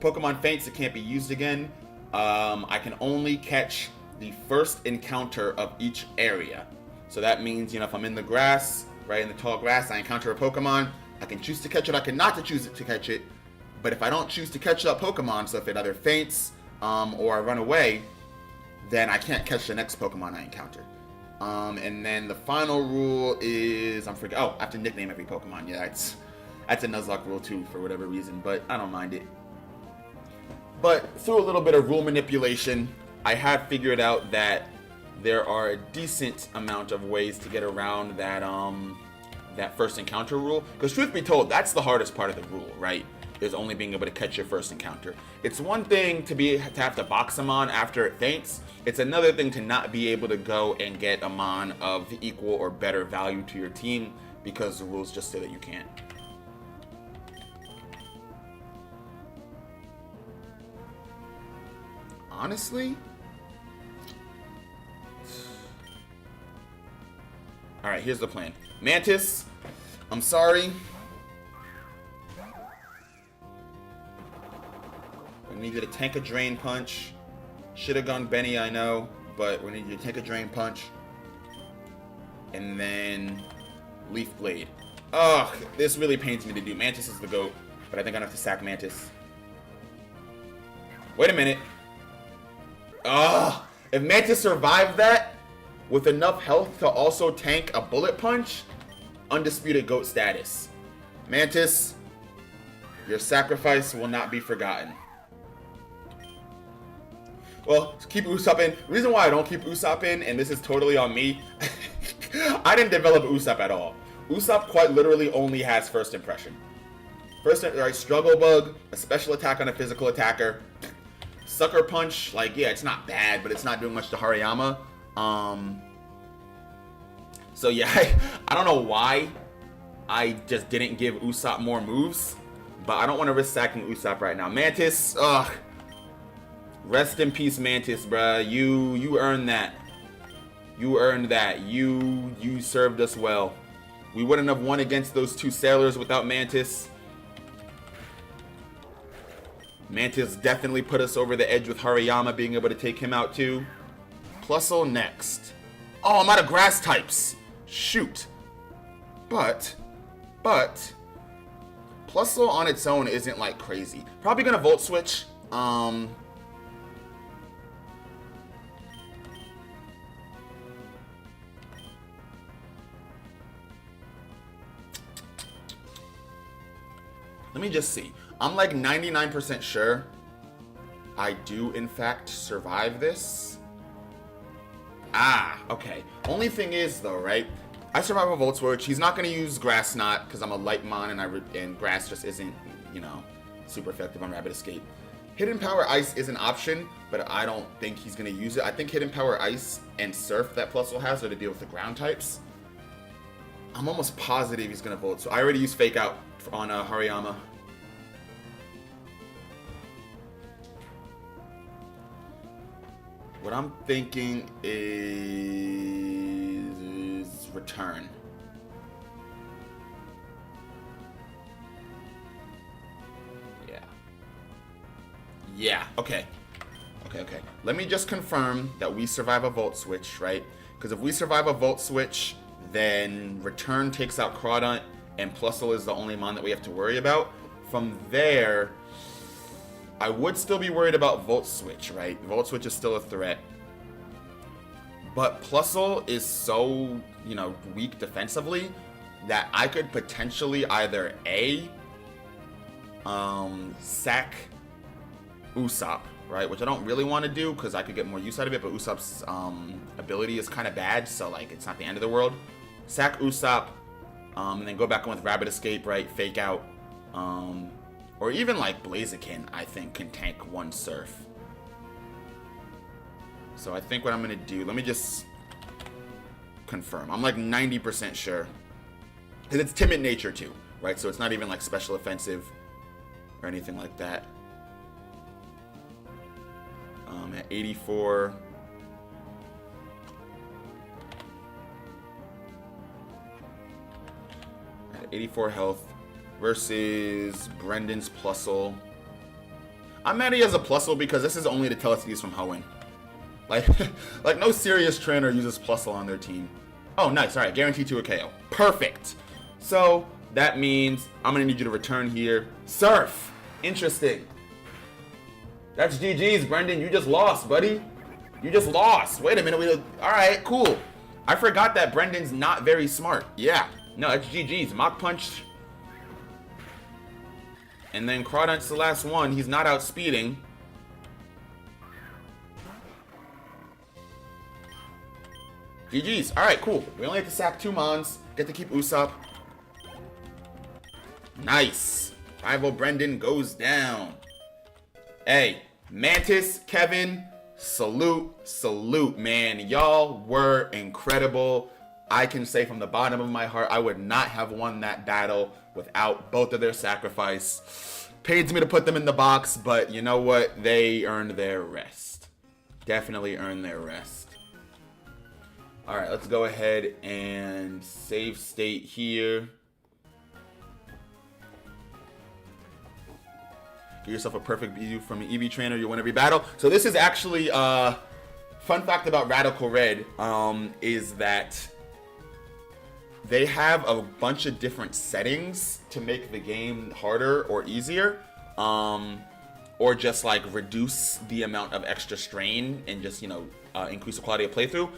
Pokemon faints, it can't be used again. I can only catch the first encounter of each area. So that means, you know, if I'm in the grass, right, in the tall grass, I encounter a Pokemon. I can choose to catch it. I can not to choose to catch it. But if I don't choose to catch that Pokemon, so if it either faints or I run away, then I can't catch the next Pokemon I encounter. And then the final rule is, I have to nickname every Pokemon. Yeah, that's a Nuzlocke rule too, for whatever reason, but I don't mind it. But through a little bit of rule manipulation, I have figured out that there are a decent amount of ways to get around that that first encounter rule. Because truth be told, that's the hardest part of the rule, right? Is only being able to catch your first encounter. It's one thing to have to box a mon after it faints. It's another thing to not be able to go and get a mon of equal or better value to your team because the rules just say that you can't. Honestly? Alright, here's the plan. Mantis, I'm sorry. I need you to tank a Drain Punch. Should have gone Benny, I know, but we need you to tank a Drain Punch. And then Leaf Blade. Ugh, this really pains me to do. Mantis is the GOAT, but I think I'm gonna have to sack Mantis. Wait a minute. Ugh, if Mantis survived that with enough health to also tank a Bullet Punch, undisputed GOAT status. Mantis, your sacrifice will not be forgotten. Well, keep Usopp in. The reason why I don't keep Usopp in, and this is totally on me, I didn't develop Usopp at all. Usopp quite literally only has first impression. First, right, Struggle Bug, a special attack on a physical attacker. Sucker Punch, like, yeah, it's not bad, but it's not doing much to Hariyama. So yeah, I don't know why I just didn't give Usopp more moves, but I don't want to risk sacking Usopp right now. Mantis, ugh. Rest in peace, Mantis, bruh. You earned that. You earned that. You served us well. We wouldn't have won against those two sailors without Mantis. Mantis definitely put us over the edge with Hariyama being able to take him out too. Plusle next. Oh, I'm out of grass types. Shoot. But Plusle on its own isn't like crazy. Probably gonna Volt Switch. Let me just see. I'm like 99% sure I do in fact survive this. Ah, okay. Only thing is though, right? I survive a Volt Switch. He's not going to use Grass Knot because I'm a light mon and Grass just isn't, you know, super effective on Rapid Escape. Hidden Power Ice is an option, but I don't think he's going to use it. I think Hidden Power Ice and Surf that Plusle has are to deal with the ground types. I'm almost positive he's going to Volt. So I already used Fake Out on Hariyama. What I'm thinking is Return. Yeah, okay. Okay. Let me just confirm that we survive a Volt Switch, right? Because if we survive a Volt Switch, then Return takes out Crawdaunt, and Plusle is the only mon that we have to worry about. From there, I would still be worried about Volt Switch, right? Volt Switch is still a threat. But Plusle is so, you know, weak defensively that I could potentially either A, sack Usopp, right? Which I don't really want to do because I could get more use out of it, but Usopp's ability is kind of bad, so like it's not the end of the world. Sack Usopp, and then go back on with Rapid Escape, right? Fake Out. Or even like Blaziken, I think, can tank one Surf. So I think what I'm going to do, let me just confirm. I'm like 90% sure. Because it's Timid Nature too, right? So it's not even like special offensive or anything like that. At 84. At 84 health versus Brendan's Plusle. I'm mad he has a Plusle because this is only the Telestees from Hoenn. Like no serious trainer uses Plusle on their team. Oh, nice. All right, guaranteed to a KO. Perfect. So that means I'm gonna need you to return here. Surf. Interesting. That's GG's, Brendan. You just lost, buddy. You just lost. Wait a minute. All right, cool. I forgot that Brendan's not very smart. Yeah. No, that's GG's. Mach Punch. And then Crawdaunt's the last one. He's not outspeeding. GG's. All right, cool. We only have to sack 2 mons. Get to keep Usopp. Nice. Rival Brendan goes down. Hey, Mantis, Kevin, salute, man. Y'all were incredible. I can say from the bottom of my heart, I would not have won that battle without both of their sacrifice. Pains me to put them in the box, but you know what? They earned their rest. Definitely earned their rest. All right, let's go ahead and save state here. Get yourself a perfect view from an EV trainer. You win every battle. So this is actually fun fact about Radical Red is that they have a bunch of different settings to make the game harder or easier, or just like reduce the amount of extra strain and just increase the quality of playthrough.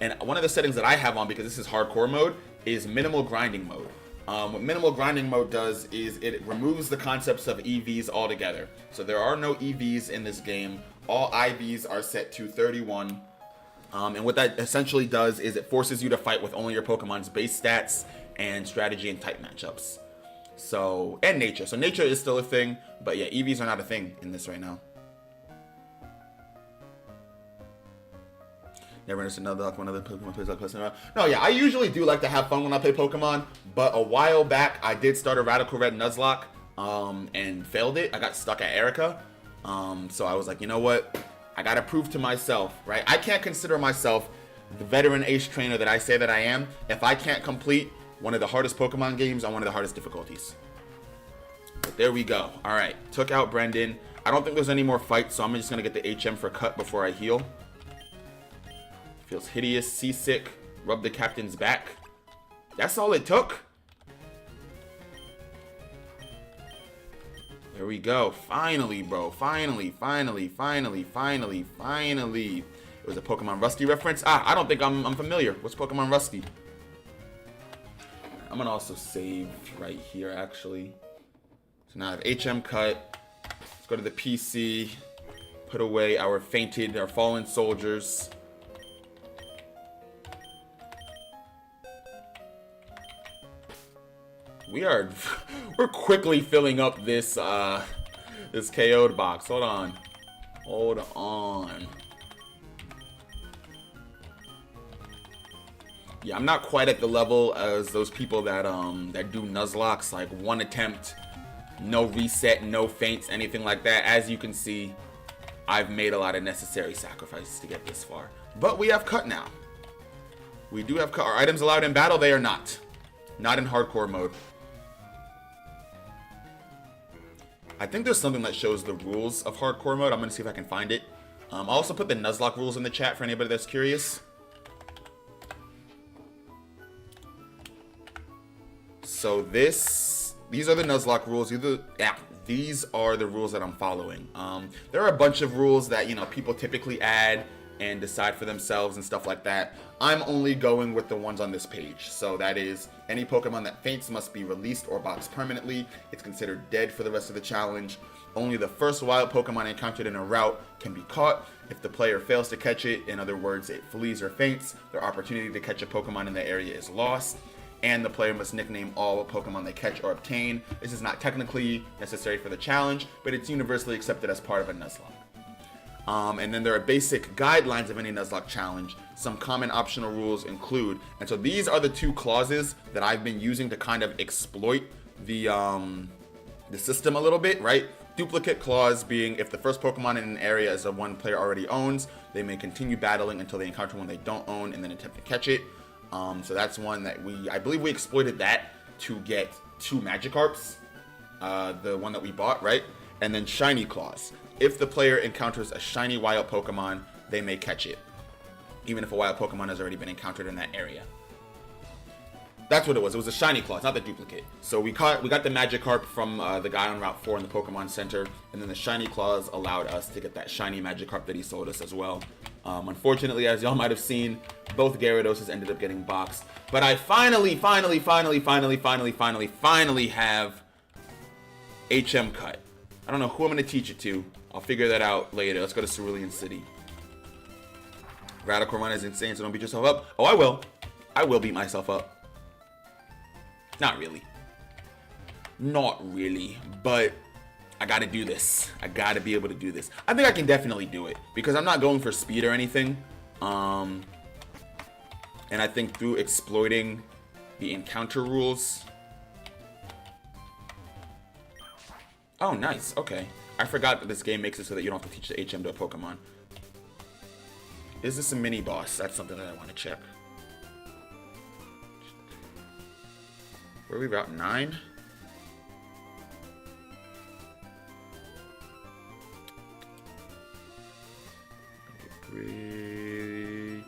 And one of the settings that I have on, because this is hardcore mode, is minimal grinding mode. What minimal grinding mode does is it removes the concepts of EVs altogether. So there are no EVs in this game. All IVs are set to 31. And what that essentially does is it forces you to fight with only your Pokemon's base stats and strategy and type matchups. So, and nature. So nature is still a thing, but yeah, EVs are not a thing in this right now. Never understood Nuzlocke when other Pokemon plays like around. No, yeah, I usually do like to have fun when I play Pokemon, but a while back I did start a Radical Red Nuzlocke and failed it. I got stuck at Erica. So I was like, you know what? I gotta prove to myself, right? I can't consider myself the veteran ace trainer that I say that I am if I can't complete one of the hardest Pokemon games on one of the hardest difficulties. But there we go. All right, took out Brendan. I don't think there's any more fights, so I'm just gonna get the HM for cut before I heal. Feels hideous, seasick, rub the captain's back. That's all it took. There we go. Finally, bro. Finally. It was a Pokemon Rusty reference. I don't think I'm familiar. What's Pokemon Rusty? I'm gonna also save right here, actually. So now I have HM cut. Let's go to the PC. Put away our fallen soldiers. We're quickly filling up this this KO'd box. Hold on. Yeah, I'm not quite at the level as those people that do Nuzlocks, like one attempt, no reset, no feints, anything like that. As you can see, I've made a lot of necessary sacrifices to get this far. But we have cut now. We do have cut. Are items allowed in battle? They are not. Not in hardcore mode. I think there's something that shows the rules of hardcore mode. I'm going to see if I can find it. I'll also put the Nuzlocke rules in the chat for anybody that's curious. So these are the Nuzlocke rules. These are the rules that I'm following. There are a bunch of rules that, people typically add and decide for themselves and stuff like that. I'm only going with the ones on this page. So that is, any Pokemon that faints must be released or boxed permanently. It's considered dead for the rest of the challenge. Only the first wild Pokemon encountered in a route can be caught. If the player fails to catch it, in other words, it flees or faints, their opportunity to catch a Pokemon in the area is lost. And the player must nickname all Pokemon they catch or obtain. This is not technically necessary for the challenge, but it's universally accepted as part of a Nuzlocke. And then there are basic guidelines of any Nuzlocke challenge. Some common optional rules include, and so these are the two clauses that I've been using to kind of exploit the system a little bit, right? Duplicate clause being, if the first Pokemon in an area is a one player already owns, they may continue battling until they encounter one they don't own and then attempt to catch it. So that's one that I believe we exploited that to get 2 Magikarps, the one that we bought, right? And then shiny clause. If the player encounters a shiny wild Pokemon, they may catch it, even if a wild Pokemon has already been encountered in that area. That's what it was. It was a shiny clause, not the duplicate. So we got the Magikarp from the guy on Route 4 in the Pokemon Center, and then the shiny clause allowed us to get that shiny Magikarp that he sold us as well. Unfortunately, as y'all might have seen, both Gyarados ended up getting boxed. But I finally have HM cut. I don't know who I'm going to teach it to. I'll figure that out later. Let's go to Cerulean City. Radical Run is insane, so don't beat yourself up. Oh, I will. I will beat myself up. Not really. Not really, but I gotta do this. I gotta be able to do this. I think I can definitely do it because I'm not going for speed or anything. And I think through exploiting the encounter rules. Oh, nice. Okay. I forgot that this game makes it so that you don't have to teach the HM to a Pokemon. Is this a mini boss? That's something that I want to check. Where are we, about 9? Bridge.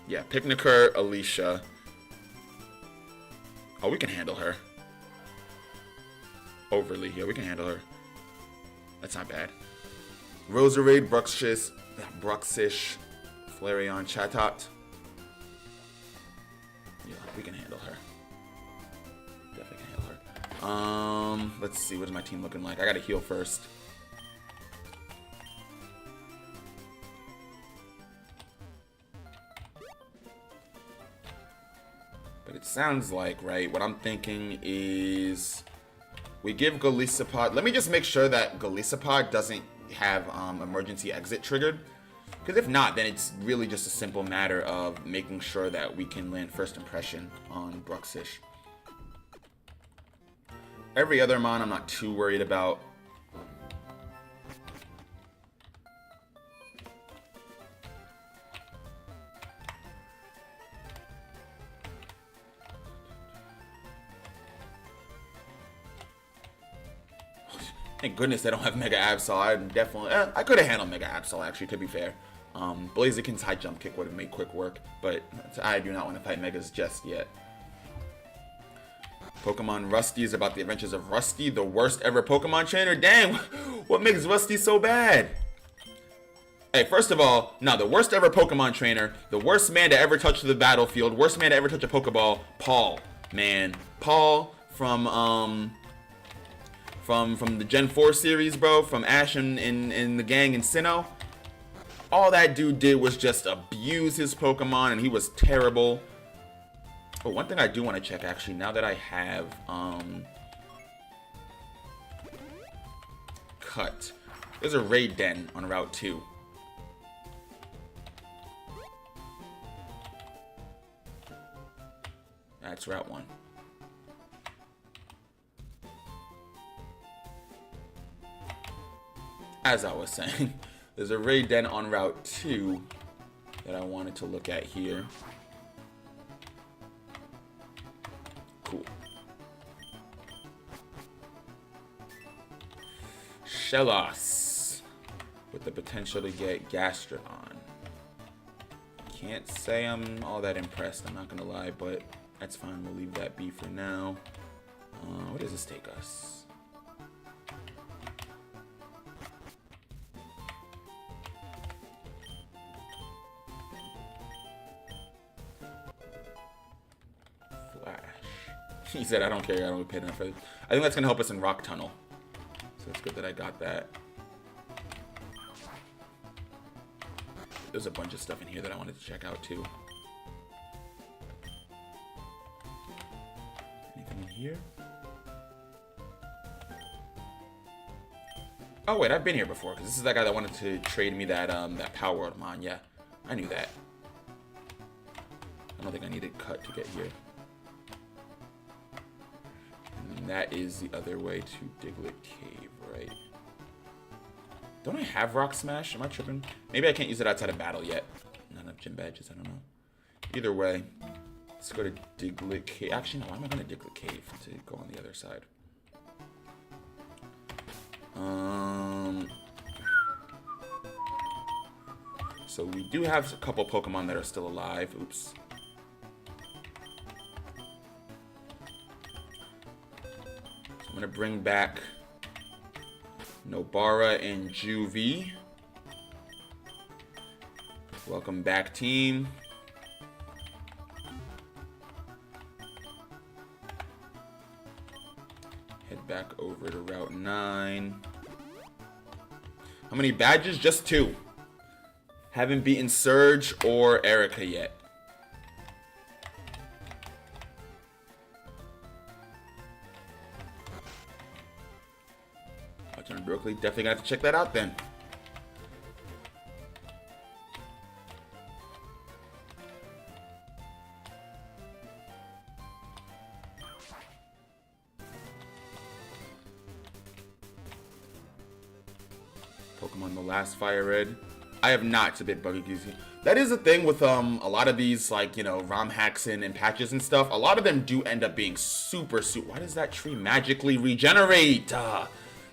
Yeah, Picnicker, Alicia. Oh, we can handle her. Overly, yeah, we can handle her. That's not bad. Roserade, Bruxish, Flareon, Chatot. Yeah, we can handle her. Definitely can handle her. Let's see, what is my team looking like? I gotta heal first. But it sounds like, right, what I'm thinking is we give Golisopod. Let me just make sure that Golisopod doesn't have emergency exit triggered. Because if not, then it's really just a simple matter of making sure that we can land first impression on Bruxish. Every other mon I'm not too worried about. Thank goodness they don't have Mega Absol. I could have handled Mega Absol, actually, to be fair. Blaziken's high jump kick would have made quick work, but I do not want to fight Megas just yet. Pokemon Rusty is about the adventures of Rusty, the worst ever Pokemon trainer. Dang, what makes Rusty so bad? Hey, first of all, no, the worst ever Pokemon trainer, the worst man to ever touch the battlefield, worst man to ever touch a Pokeball, Paul. Man, Paul from the Gen 4 series, bro, from Ash and the gang in Sinnoh. All that dude did was just abuse his Pokemon, and he was terrible. But one thing I do want to check, actually, now that I have Cut. There's a raid den on Route 2. That's Route 1. As I was saying, there's a raid den on Route 2 that I wanted to look at here. Cool. Shellos with the potential to get Gastrodon. Can't say I'm all that impressed, I'm not gonna lie, but that's fine. We'll leave that be for now. Where does this take us? He said, I don't care, I don't pay enough for it. I think that's going to help us in Rock Tunnel. So it's good that I got that. There's a bunch of stuff in here that I wanted to check out too. Anything in here? Oh wait, I've been here before, because this is that guy that wanted to trade me that that Power World Mon. Yeah, I knew that. I don't think I needed Cut to get here. And that is the other way to Diglett Cave, right? Don't I have Rock Smash? Am I tripping? Maybe I can't use it outside of battle yet. Not enough gym badges, I don't know. Either way, let's go to Diglett Cave. Actually, no, why am I going to Diglett Cave to go on the other side? So we do have a couple Pokemon that are still alive. Oops. I'm gonna bring back Nobara and Juvie. Welcome back, team. Head back over to Route 9. How many badges? Just 2. Haven't beaten Surge or Erica yet. Berkeley, definitely gonna have to check that out then. Pokemon the last Fire Red. I have not. It's a bit buggy. That is the thing with a lot of these, like, you know, ROM hacks and patches and stuff. A lot of them do end up being super. Why does that tree magically regenerate?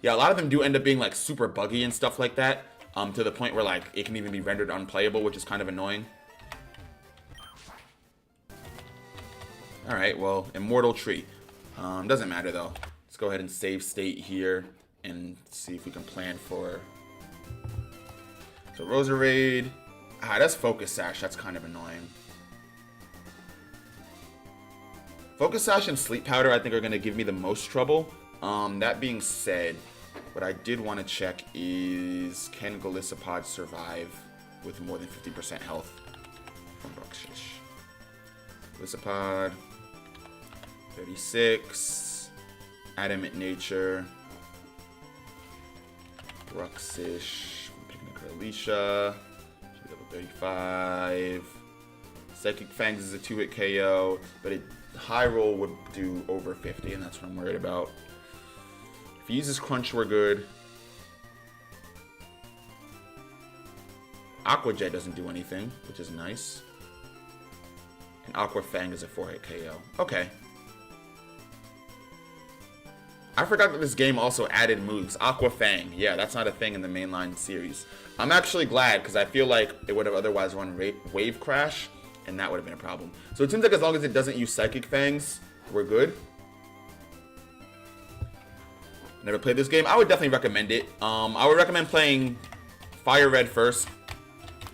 Yeah, a lot of them do end up being like super buggy and stuff like that. To the point where like it can even be rendered unplayable, which is kind of annoying. All right, well, Immortal Tree. Doesn't matter though. Let's go ahead and save state here and see if we can plan for. So Roserade. That's Focus Sash. That's kind of annoying. Focus Sash and Sleep Powder I think are going to give me the most trouble. That being said, what I did want to check is, can Golisopod survive with more than 50% health from Bruxish? Golisopod, 36, Adamant Nature, Bruxish, I'm picking up Alicia. 35. Psychic Fangs is a 2-hit KO, but high roll would do over 50, and that's what I'm worried about. If he uses Crunch, we're good. Aqua Jet doesn't do anything, which is nice. And Aqua Fang is a 4-hit KO. Okay. I forgot that this game also added moves. Aqua Fang. Yeah, that's not a thing in the mainline series. I'm actually glad, because I feel like it would have otherwise run Wave Crash, and that would have been a problem. So it seems like as long as it doesn't use Psychic Fangs, we're good. Never played this game. I would definitely recommend it. I would recommend playing Fire Red first,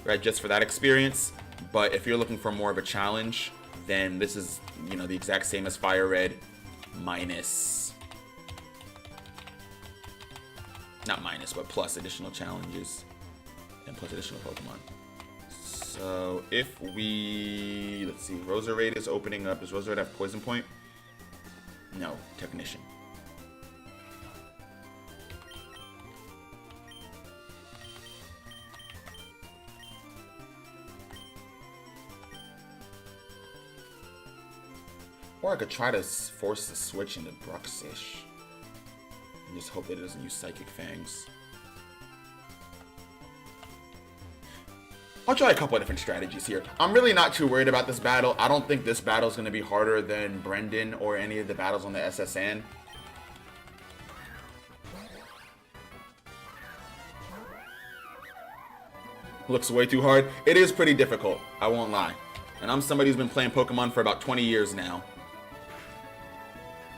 right, just for that experience. But if you're looking for more of a challenge, then this is, you know, the exact same as Fire Red, minus... Not minus, but plus additional challenges. And plus additional Pokemon. So if we... Let's see. Roserade is opening up. Does Roserade have Poison Point? No. Technician. Or I could try to force the switch into Bruxish. And just hope that it doesn't use Psychic Fangs. I'll try a couple of different strategies here. I'm really not too worried about this battle. I don't think this battle is going to be harder than Brendan or any of the battles on the SSN. Looks way too hard. It is pretty difficult, I won't lie. And I'm somebody who's been playing Pokemon for about 20 years now.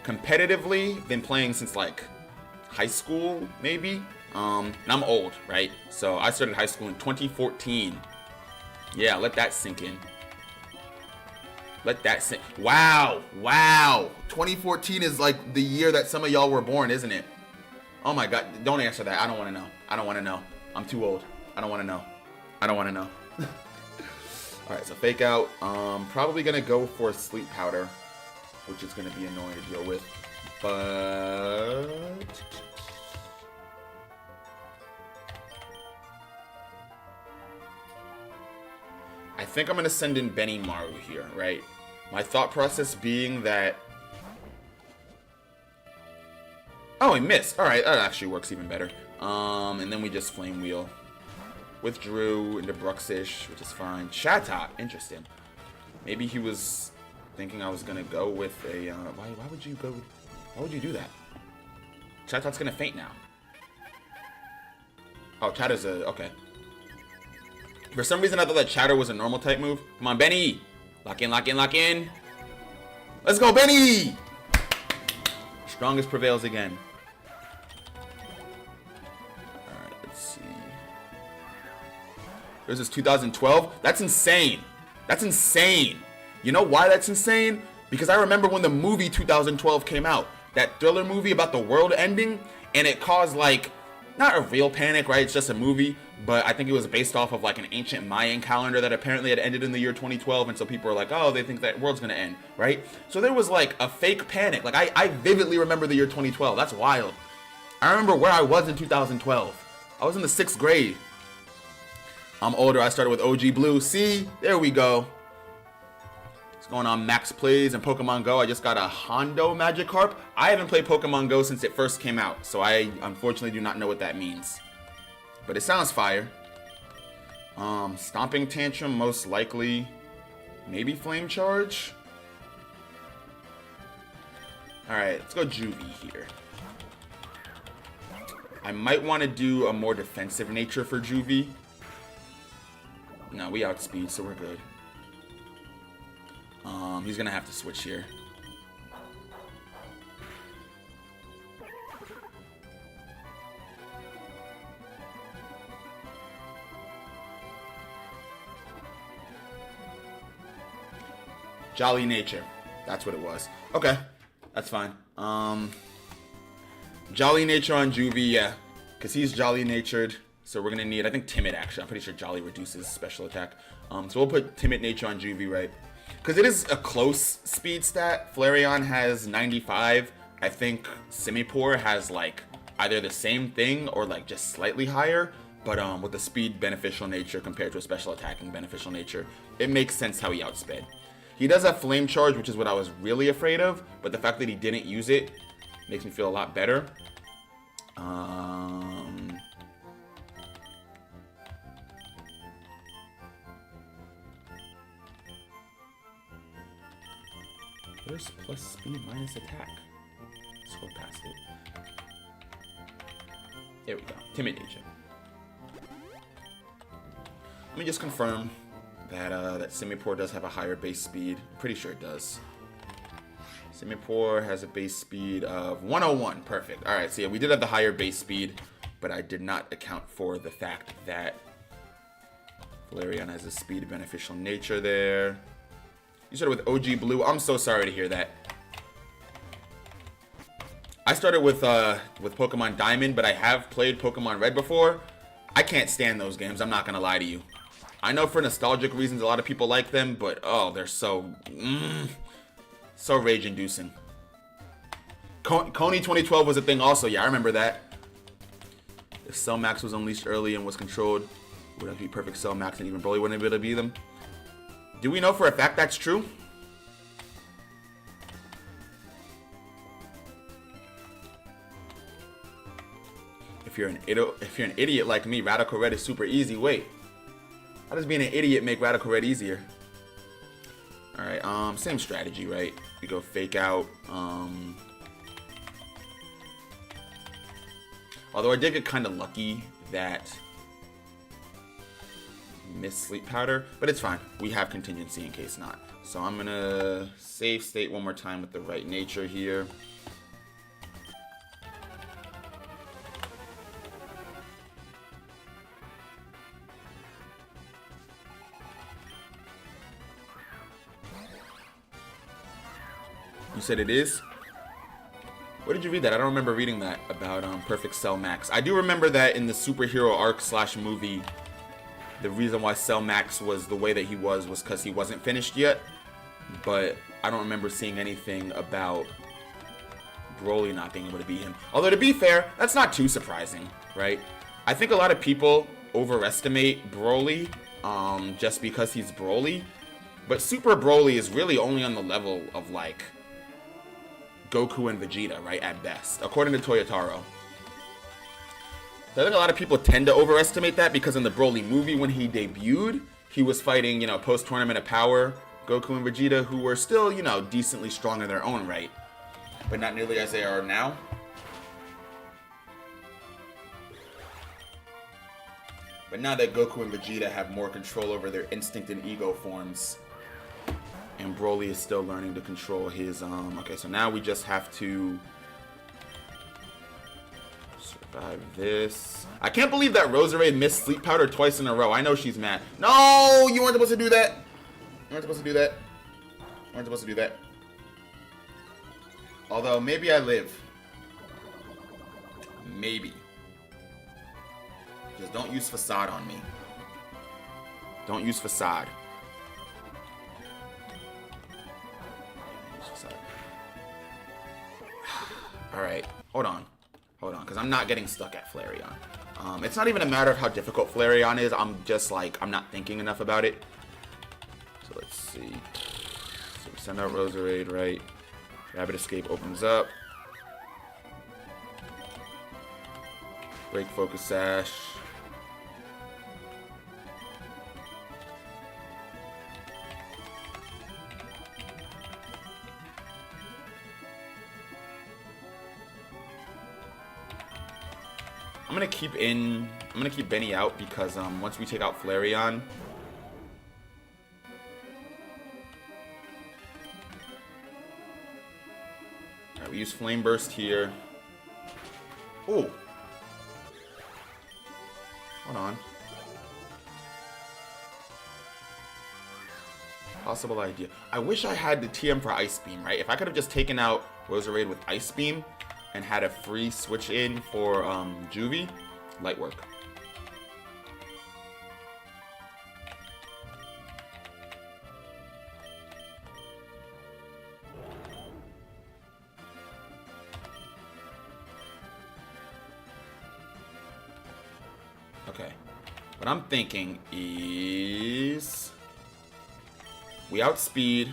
Competitively, been playing since like high school, maybe. And I'm old, right? So I started high school in 2014. Yeah, let that sink in. Let that sink. Wow. Wow. 2014 is like the year that some of y'all were born, isn't it? Oh my God. Don't answer that. I don't want to know. I don't want to know. I'm too old. I don't want to know. I don't want to know. Alright, so Fake Out. Probably going to go for Sleep Powder, which is going to be annoying to deal with. But... I think I'm going to send in Benny Maru here, right? My thought process being that... Oh, he missed. Alright, that actually works even better. And then we just Flame Wheel. Withdrew into Bruxish, which is fine. Chatot, interesting. Maybe he was thinking I was going to go with a... Why would you go... Why would you do that? Chatot's going to faint now. Oh, Chatter's a... Okay. For some reason, I thought that Chatter was a normal type move. Come on, Benny. Lock in, lock in, lock in. Let's go, Benny! Strongest prevails again. Alright, let's see. This is 2012. That's insane. That's insane. You know why that's insane? Because I remember when the movie 2012 came out. That thriller movie about the world ending. And it caused, like, not a real panic, right? It's just a movie. But I think it was based off of like an ancient Mayan calendar that apparently had ended in the year 2012. And so people were like, oh, they think that world's going to end, right? So there was like a fake panic. Like I vividly remember the year 2012. That's wild. I remember where I was in 2012. I was in the 6th grade. I'm older. I started with OG Blue. See? There we go. What's going on, Max Plays and Pokemon Go? I just got a Hondo Magikarp. I haven't played Pokemon Go since it first came out, so I unfortunately do not know what that means. But it sounds fire. Stomping Tantrum, most likely. Maybe Flame Charge? Alright, let's go Juvie here. I might want to do a more defensive nature for Juvie. No, we outspeed, so we're good. He's going to have to switch here. Jolly Nature. That's what it was. Okay. That's fine. Jolly Nature on Juvie, yeah. Because he's Jolly Natured. So we're going to need, I think, Timid, actually. I'm pretty sure Jolly reduces special attack. So we'll put Timid Nature on Juvie, right? Because it is a close speed stat. Flareon has 95. I think Simipour has, like, either the same thing or, like, just slightly higher. But with the speed beneficial nature compared to a special attacking beneficial nature, it makes sense how he outsped. He does have Flame Charge, which is what I was really afraid of. But the fact that he didn't use it makes me feel a lot better. Where's plus speed minus attack? Scroll past it. There we go. Timid Nature. Let me just confirm that that Simipour does have a higher base speed. I'm pretty sure it does. Simipour has a base speed of 101. Perfect. Alright, so yeah, we did have the higher base speed, but I did not account for the fact that Flareon has a speed beneficial nature there. You started with OG Blue. I'm so sorry to hear that. I started with Pokemon Diamond, but I have played Pokemon Red before. I can't stand those games. I'm not going to lie to you. I know for nostalgic reasons a lot of people like them, but oh, they're so rage-inducing. Coney 2012 was a thing also. Yeah, I remember that. If Cell Max was unleashed early and was controlled, would that be perfect Cell Max and even Broly wouldn't be able to beat them? Do we know for a fact that's true? If you're an idiot like me, Radical Red is super easy. Wait. How does being an idiot make Radical Red easier? Alright, same strategy, right? We go Fake Out. Although I did get kind of lucky that missed Sleep Powder, but it's fine. We have contingency in case not. So I'm gonna save state one more time with the right nature here. You said it is? Where did you read that? I don't remember reading that about Perfect Cell Max. I do remember that in the superhero arc / movie, the reason why Cell Max was the way that he was because he wasn't finished yet. But I don't remember seeing anything about Broly not being able to beat him. Although, to be fair, that's not too surprising, right? I think a lot of people overestimate Broly just because he's Broly. But Super Broly is really only on the level of, like, Goku and Vegeta, right, at best, according to Toyotaro. So I think a lot of people tend to overestimate that because in the Broly movie, when he debuted, he was fighting, you know, post-Tournament of Power Goku and Vegeta, who were still, you know, decently strong in their own right, but not nearly as they are now. But now that Goku and Vegeta have more control over their instinct and ego forms, and Broly is still learning to control his, okay, so now we just have to survive this. I can't believe that Roserade missed Sleep Powder twice in a row. I know she's mad. No, you weren't supposed to do that. You weren't supposed to do that. You weren't supposed to do that. Although, maybe I live. Maybe. Just don't use Facade on me. Don't use Facade. Alright, hold on. Hold on, because I'm not getting stuck at Flareon. It's not even a matter of how difficult Flareon is. I'm just like, I'm not thinking enough about it. So let's see. So we send out Roserade, right? Rapid Escape opens up. Break Focus Sash. I'm gonna keep Benny out because once we take out Flareon, alright, we use Flame Burst here. Oh, hold on. Possible idea. I wish I had the TM for Ice Beam, right? If I could have just taken out Roserade with Ice Beam and had a free switch in for Juvie, light work. Okay. What I'm thinking is we outspeed.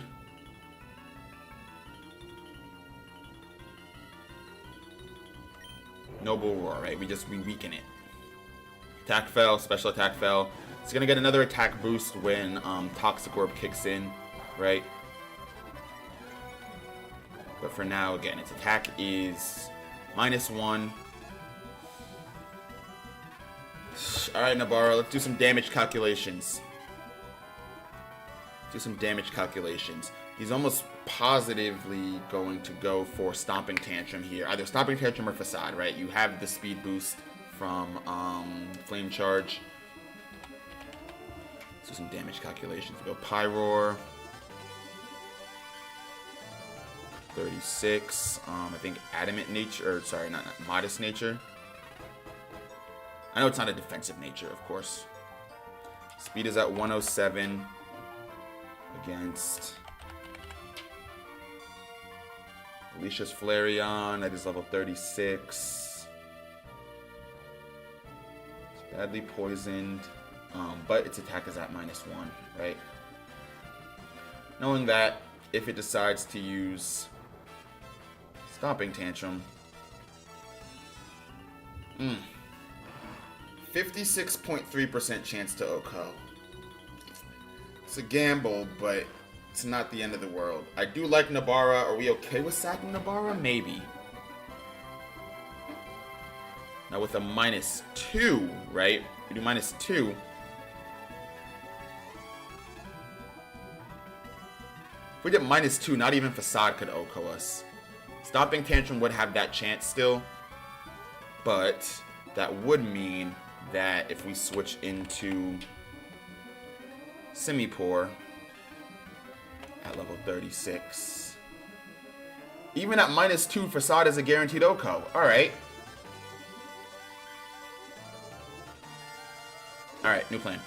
Noble Roar, right? We weaken it. Attack fell, special attack fell. It's gonna get another attack boost when Toxic Orb kicks in, right? But for now, again, its attack is -1. Alright, Nabara, let's do some damage calculations. He's almost positively going to go for Stomping Tantrum here. Either Stomping Tantrum or Facade, right? You have the speed boost from Flame Charge. Let's do some damage calculations. We go Pyroar. 36. I think Adamant Nature, or sorry, not Modest Nature. I know it's not a defensive nature, of course. Speed is at 107 against Alicia's Flareon. That is level 36. It's badly poisoned, but its attack is at -1, right? Knowing that, if it decides to use Stomping Tantrum, 56.3% chance to OHKO. It's a gamble, but it's not the end of the world. I do like Nabara. Are we okay with sacking Nabara? Maybe. Now with a -2, right? We do -2. If we get -2, not even Facade could OHKO us. Stomping Tantrum would have that chance still, but that would mean that if we switch into Simipour at level 36, even at -2, Facade is a guaranteed OHKO. Alright. Alright, new plan.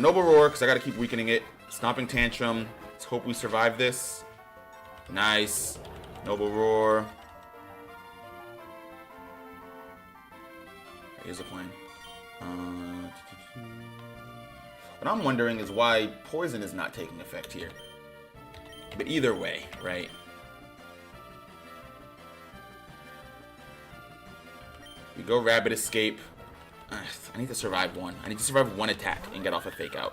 Noble Roar, because I gotta keep weakening it. Stomping Tantrum. Let's hope we survive this. Nice. Noble Roar. Here's the plan. What I'm wondering is why poison is not taking effect here. But either way, right? We go Rapid Escape. I need to survive one. I need to survive one attack and get off a Fake Out.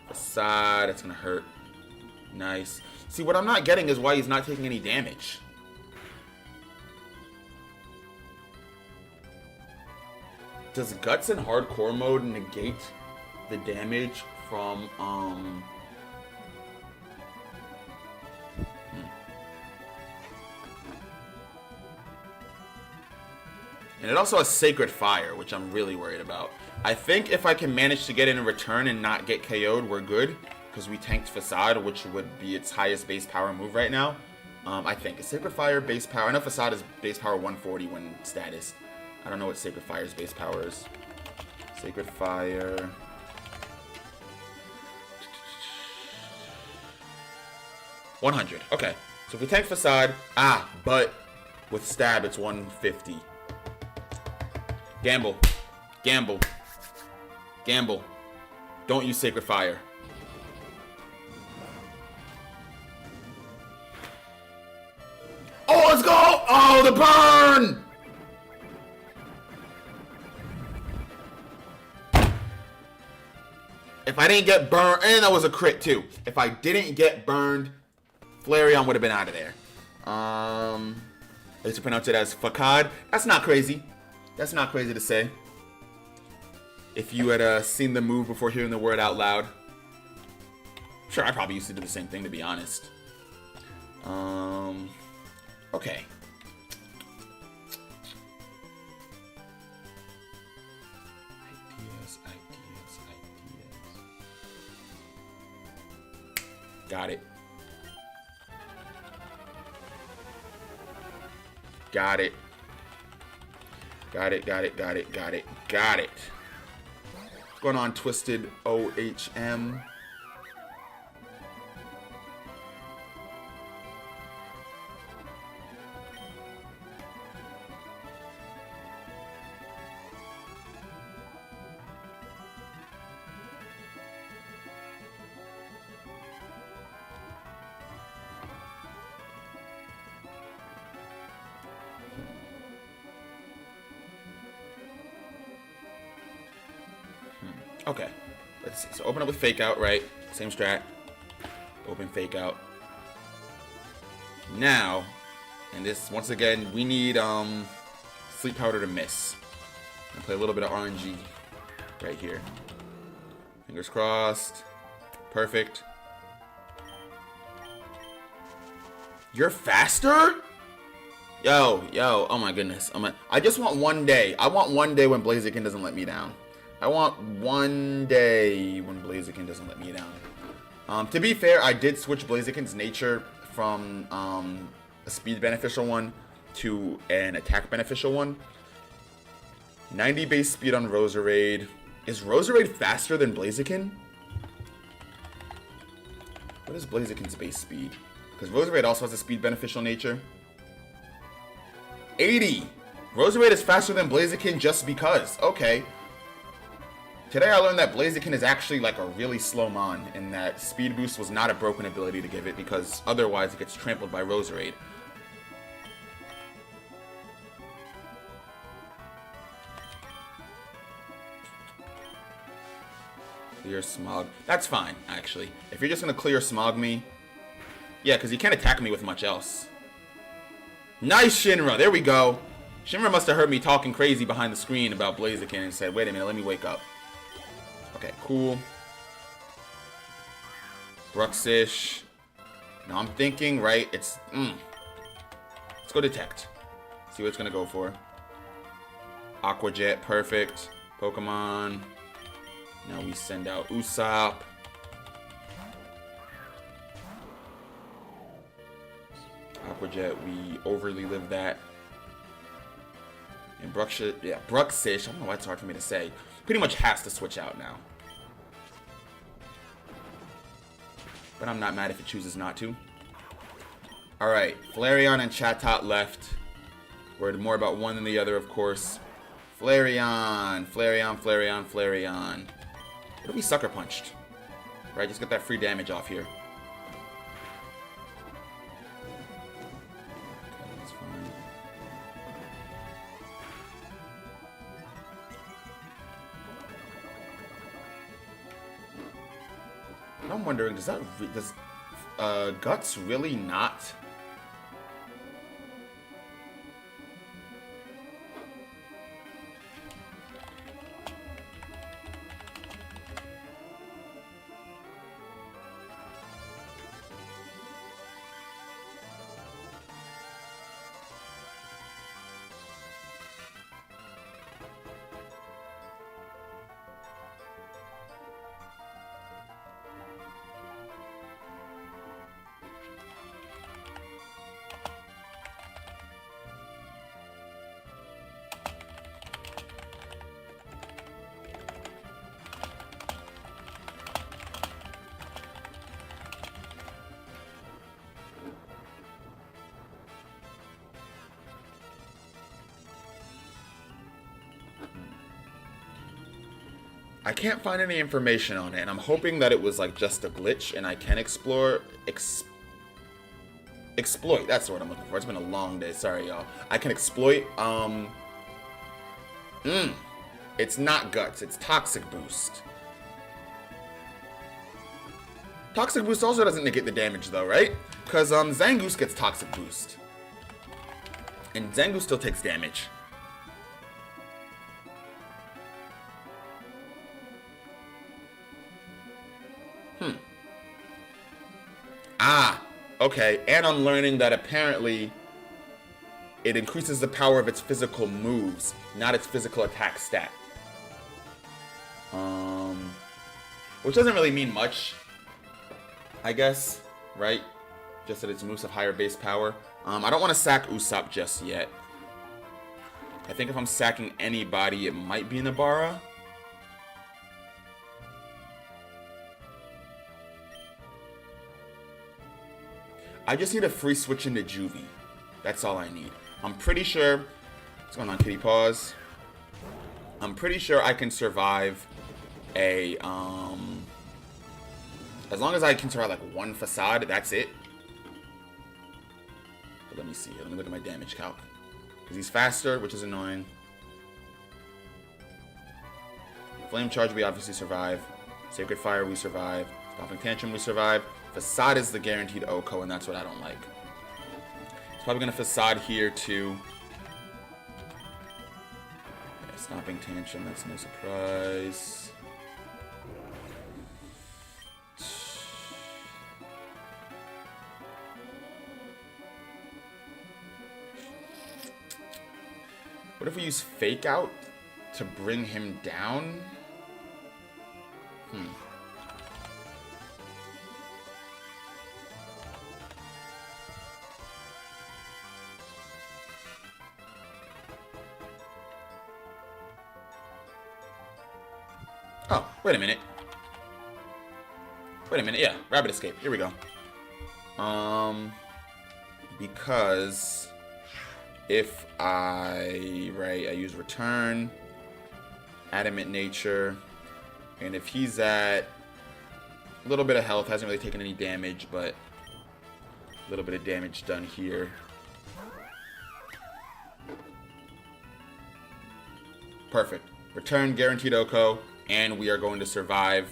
Facade, that's gonna hurt. Nice. See, what I'm not getting is why he's not taking any damage. Does Guts in hardcore mode negate the damage from And it also has Sacred Fire, which I'm really worried about. I think if I can manage to get in a return and not get KO'd, we're good. Because we tanked Facade, which would be its highest base power move right now. I think. Is Sacred Fire base power? I know Facade is base power 140 when status. I don't know what Sacred Fire's base power is. Sacred Fire. 100. Okay. So if we tank Facade, but With stab, it's 150. Gamble. Gamble. Gamble. Don't use Sacred Fire. Oh, let's go! Oh, the burn! If I didn't get burned, and that was a crit too. If I didn't get burned, Flareon would have been out of there. I used to pronounce it as Fakad. That's not crazy. That's not crazy to say. If you had seen the move before hearing the word out loud. Sure, I probably used to do the same thing, to be honest. Okay. Ideas. Got it. Got it. What's going on, Twisted OHM? Okay, let's see. So open up with Fake Out, right? Same strat. Open Fake Out. Now, and this, once again, we need Sleep Powder to miss. And play a little bit of RNG right here. Fingers crossed. Perfect. You're faster? Yo, oh my goodness. I just want one day. I want one day when Blaziken doesn't let me down. I want one day when Blaziken doesn't let me down. To be fair, I did switch Blaziken's nature from a speed beneficial one to an attack beneficial one. 90 base speed on Roserade. Is Roserade faster than Blaziken? What is Blaziken's base speed? Because Roserade also has a speed beneficial nature. 80! Roserade is faster than Blaziken just because. Okay. Today I learned that Blaziken is actually like a really slow mon, and that Speed Boost was not a broken ability to give it, because otherwise it gets trampled by Roserade. Clear Smog. That's fine, actually. If you're just going to clear Smog me... Yeah, because you can't attack me with much else. Nice, Shinra! There we go! Shinra must have heard me talking crazy behind the screen about Blaziken and said, wait a minute, let me wake up. Okay, cool. Bruxish. Now I'm thinking, right, it's... Let's go Detect. See what it's going to go for. Aqua Jet, perfect. Pokemon. Now we send out Usopp. Aqua Jet, we overly live that. And Bruxish, yeah, Bruxish, I don't know why it's hard for me to say. Pretty much has to switch out now. But I'm not mad if it chooses not to. Alright, Flareon and Chatot left. Worried more about one than the other, of course. Flareon. What if we Sucker Punched? Right, just get that free damage off here. Okay, that's fine. I'm wondering, does Guts really not? I can't find any information on it, and I'm hoping that it was like just a glitch and I can exploit. That's the word I'm looking for. It's been a long day. Sorry, y'all. I can exploit. It's not guts. It's toxic boost. Toxic boost also doesn't negate the damage though, right? Because Zangoose gets toxic boost, and Zangoose still takes damage. Ah, okay. And I'm learning that apparently it increases the power of its physical moves, not its physical attack stat. Which doesn't really mean much, I guess, right? Just that its moves have higher base power. I don't want to sack Usopp just yet. I think if I'm sacking anybody, it might be Nabara. I just need a free switch into Juvie. That's all I need. I'm pretty sure... What's going on, Kitty Paws? I'm pretty sure I can survive a... As long as I can survive like one facade, that's it. But let me see. Let me look at my damage calc. Because he's faster, which is annoying. Flame Charge, we obviously survive. Sacred Fire, we survive. Stomping Tantrum, we survive. Facade is the guaranteed Oko, and that's what I don't like. It's probably going to Facade here, too. Yeah, Stomping Tantrum, that's no surprise. What if we use Fake Out to bring him down? Oh, wait a minute. Wait a minute, yeah. Rabbit Escape. Here we go. Because if I use Return, Adamant Nature, and if he's at a little bit of health, hasn't really taken any damage, but a little bit of damage done here. Perfect. Return, guaranteed Oko, and we are going to survive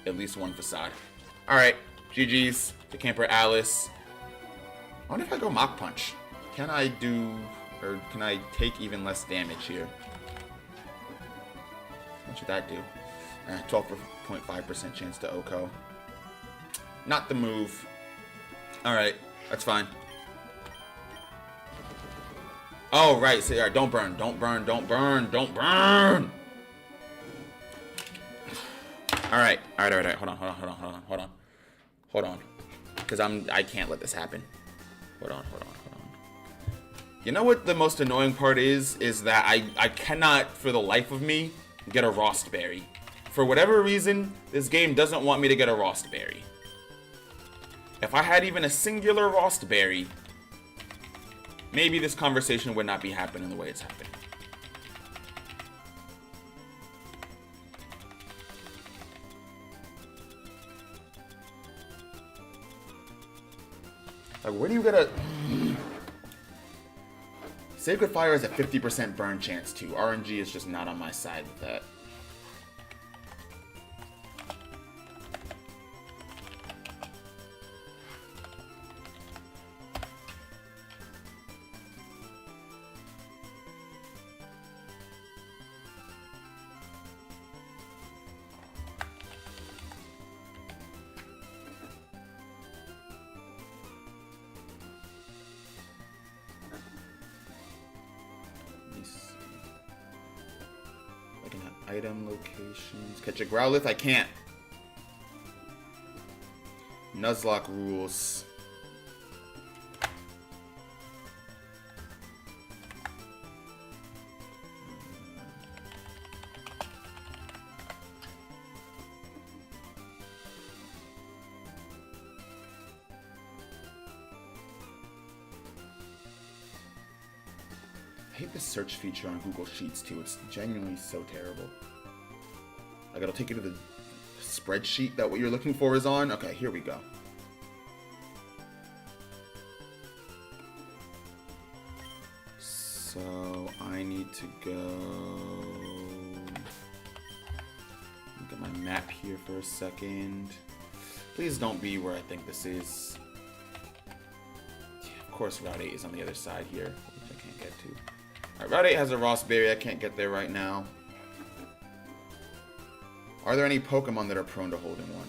at least one Facade. Alright, GG's to Camper Alice. I wonder if I go Mach Punch. Can I do, or can I take even less damage here? What should that do? 12.5% chance to Oko. Not the move. Alright, that's fine. Oh, right. So, all right, don't burn. Don't burn. Don't burn. Don't burn. All right. All right. Hold on. Because I can't let this happen. Hold on. You know what the most annoying part is that I cannot, for the life of me, get a Rostberry. For whatever reason, this game doesn't want me to get a Rostberry. If I had even a singular Rostberry, maybe this conversation would not be happening the way it's happening. Like, where do you get a... Sacred Fire has a 50% burn chance too. RNG is just not on my side with that. Item locations. Catch a Growlithe? I can't. Nuzlocke rules. I hate the search feature on Google Sheets too. It's genuinely so terrible. Like, it'll take you to the spreadsheet that what you're looking for is on. Okay, here we go. So, I need to go... Look at my map here for a second. Please don't be where I think this is. Yeah, of course, Route 8 is on the other side here, which I can't get to. Alright, Route 8 has a Rossberry. I can't get there right now. Are there any Pokemon that are prone to holding one?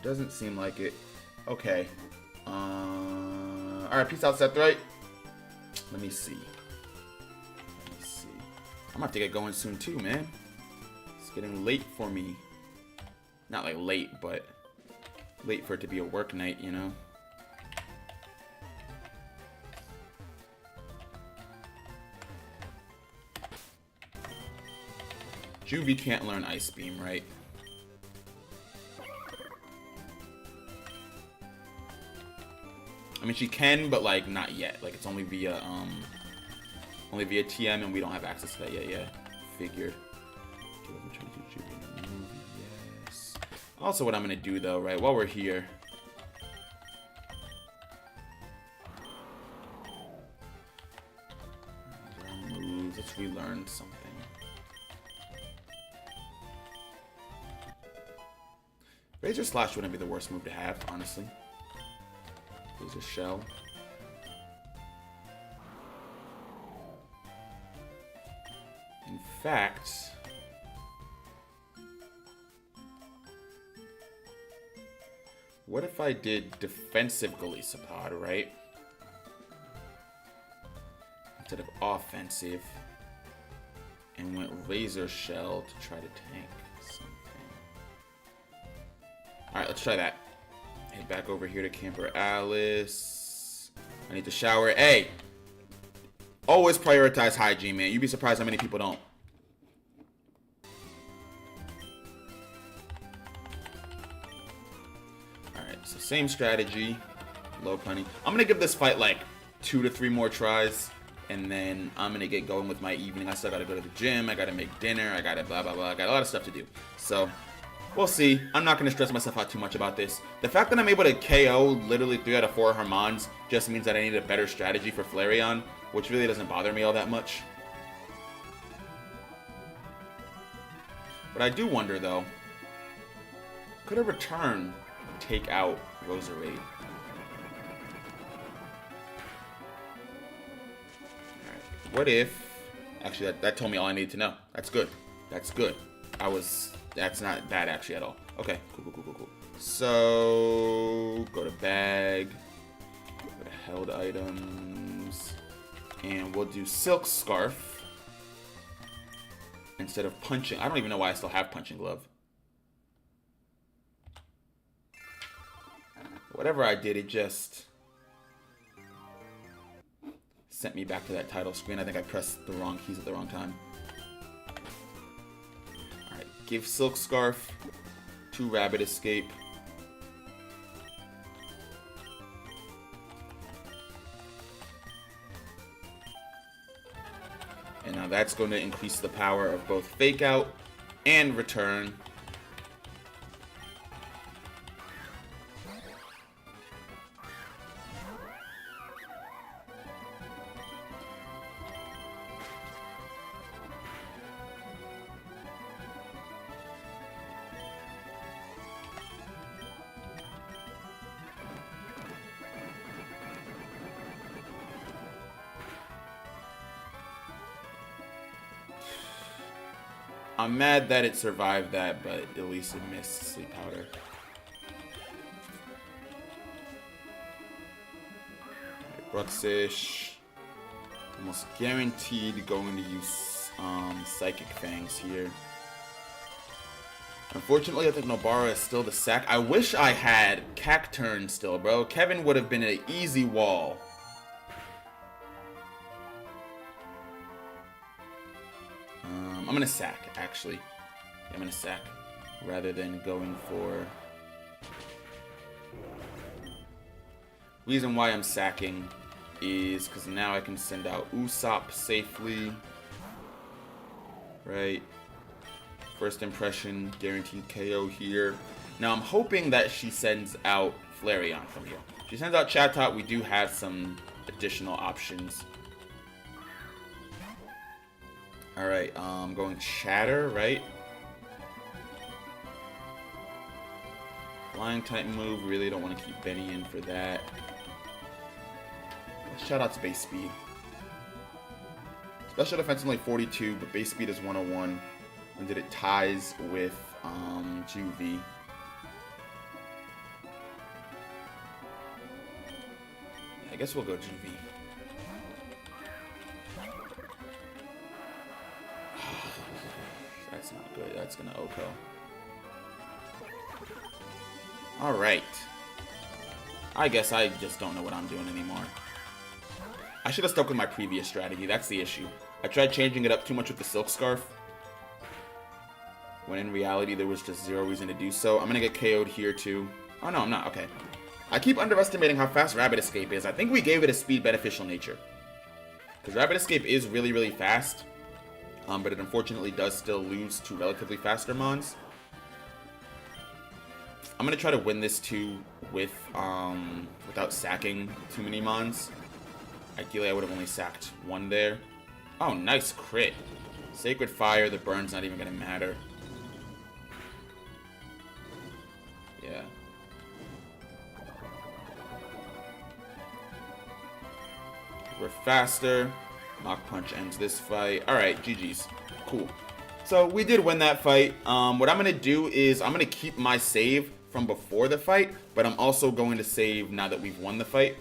Doesn't seem like it. Okay. Alright, peace out, Seth, right? Let me see. I'm gonna have to get going soon too, man. It's getting late for me. Not like late, but late for it to be a work night, you know? Juvie can't learn Ice Beam, right? I mean, she can, but like not yet. Like it's only via TM, and we don't have access to that yet. Yeah, figured. Yes. Also, what I'm gonna do though, right, while we're here. Moves. Let's relearn something. Razor Slash wouldn't be the worst move to have, honestly. There's a shell. In fact, what if I did defensive Golisopod, right? Instead of offensive, and went Razor Shell to try to tank something. Alright, let's try that. Head back over here to Camper Alice. I need to shower. Hey! Always prioritize hygiene, man. You'd be surprised how many people don't. Alright, so same strategy. Low punny. I'm gonna give this fight like 2 to 3 more tries. And then I'm gonna get going with my evening. I still gotta go to the gym. I gotta make dinner. I gotta blah, blah, blah. I got a lot of stuff to do. So... we'll see. I'm not going to stress myself out too much about this. The fact that I'm able to KO literally 3 out of 4 Hermans just means that I need a better strategy for Flareon, which really doesn't bother me all that much. But I do wonder, though, could a return take out Roserade? Alright, what if... actually, that told me all I needed to know. That's good. That's good. That's not bad, actually, at all. Okay, cool. So, go to bag. Go to held items. And we'll do Silk Scarf. Instead of punching. I don't even know why I still have Punching Glove. Whatever I did, it just sent me back to that title screen. I think I pressed the wrong keys at the wrong time. Give Silk Scarf to Rabbit Escape. And now that's going to increase the power of both Fake Out and Return. I'm mad that it survived that, but at least it missed Sleep Powder. Bruxish. Almost guaranteed going to use Psychic Fangs here. Unfortunately, I think Nobara is still the sack. I wish I had Cacturn still, bro. Kevin would have been an easy wall. I'm going to sack, actually. Yeah, I'm going to sack rather than going for... Reason why I'm sacking is because now I can send out Usopp safely. Right. First impression, guaranteed KO here. Now I'm hoping that she sends out Flareon from here. If she sends out Chatot, we do have some additional options. Alright, going Chatter, right? Flying type move, really don't want to keep Benny in for that. Shout out to base speed. Special defense is only 42, but base speed is 101. And that it ties with Juvie. Yeah, I guess we'll go Juvie. That's not good. That's gonna Oko. Alright. I guess I just don't know what I'm doing anymore. I should have stuck with my previous strategy. That's the issue. I tried changing it up too much with the Silk Scarf, when in reality there was just zero reason to do so. I'm gonna get KO'd here too. Oh no, I'm not. Okay. I keep underestimating how fast Rabbit Escape is. I think we gave it a speed beneficial nature. Because Rabbit Escape is really, really fast. But it unfortunately does still lose to relatively faster mons. I'm gonna try to win this too with without sacking too many mons. Ideally, I would have only sacked one there. Oh, nice crit. Sacred Fire, the burn's not even gonna matter. Yeah. We're faster. Mach Punch ends this fight. Alright, GG's. Cool. So, we did win that fight. What I'm gonna do is, I'm gonna keep my save from before the fight, but I'm also going to save now that we've won the fight.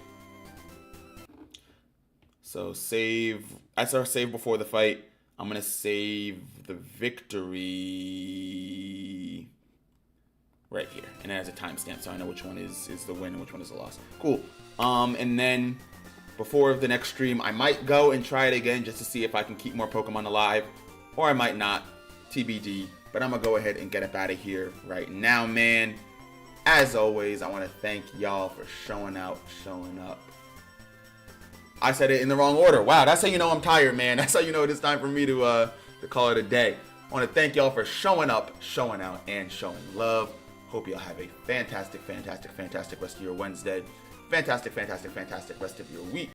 So save, that's our save before the fight. I'm going to save the victory right here. And it has a timestamp, so I know which one is the win and which one is the loss. Cool. And then before the next stream, I might go and try it again just to see if I can keep more Pokemon alive. Or I might not. TBD. But I'm going to go ahead and get up out of here right now, man. As always, I want to thank y'all for showing up. I said it in the wrong order. Wow, that's how you know I'm tired, man. That's how you know it is time for me to call it a day. I want to thank y'all for showing up, showing out, and showing love. Hope y'all have a fantastic rest of your Wednesday. Fantastic rest of your week.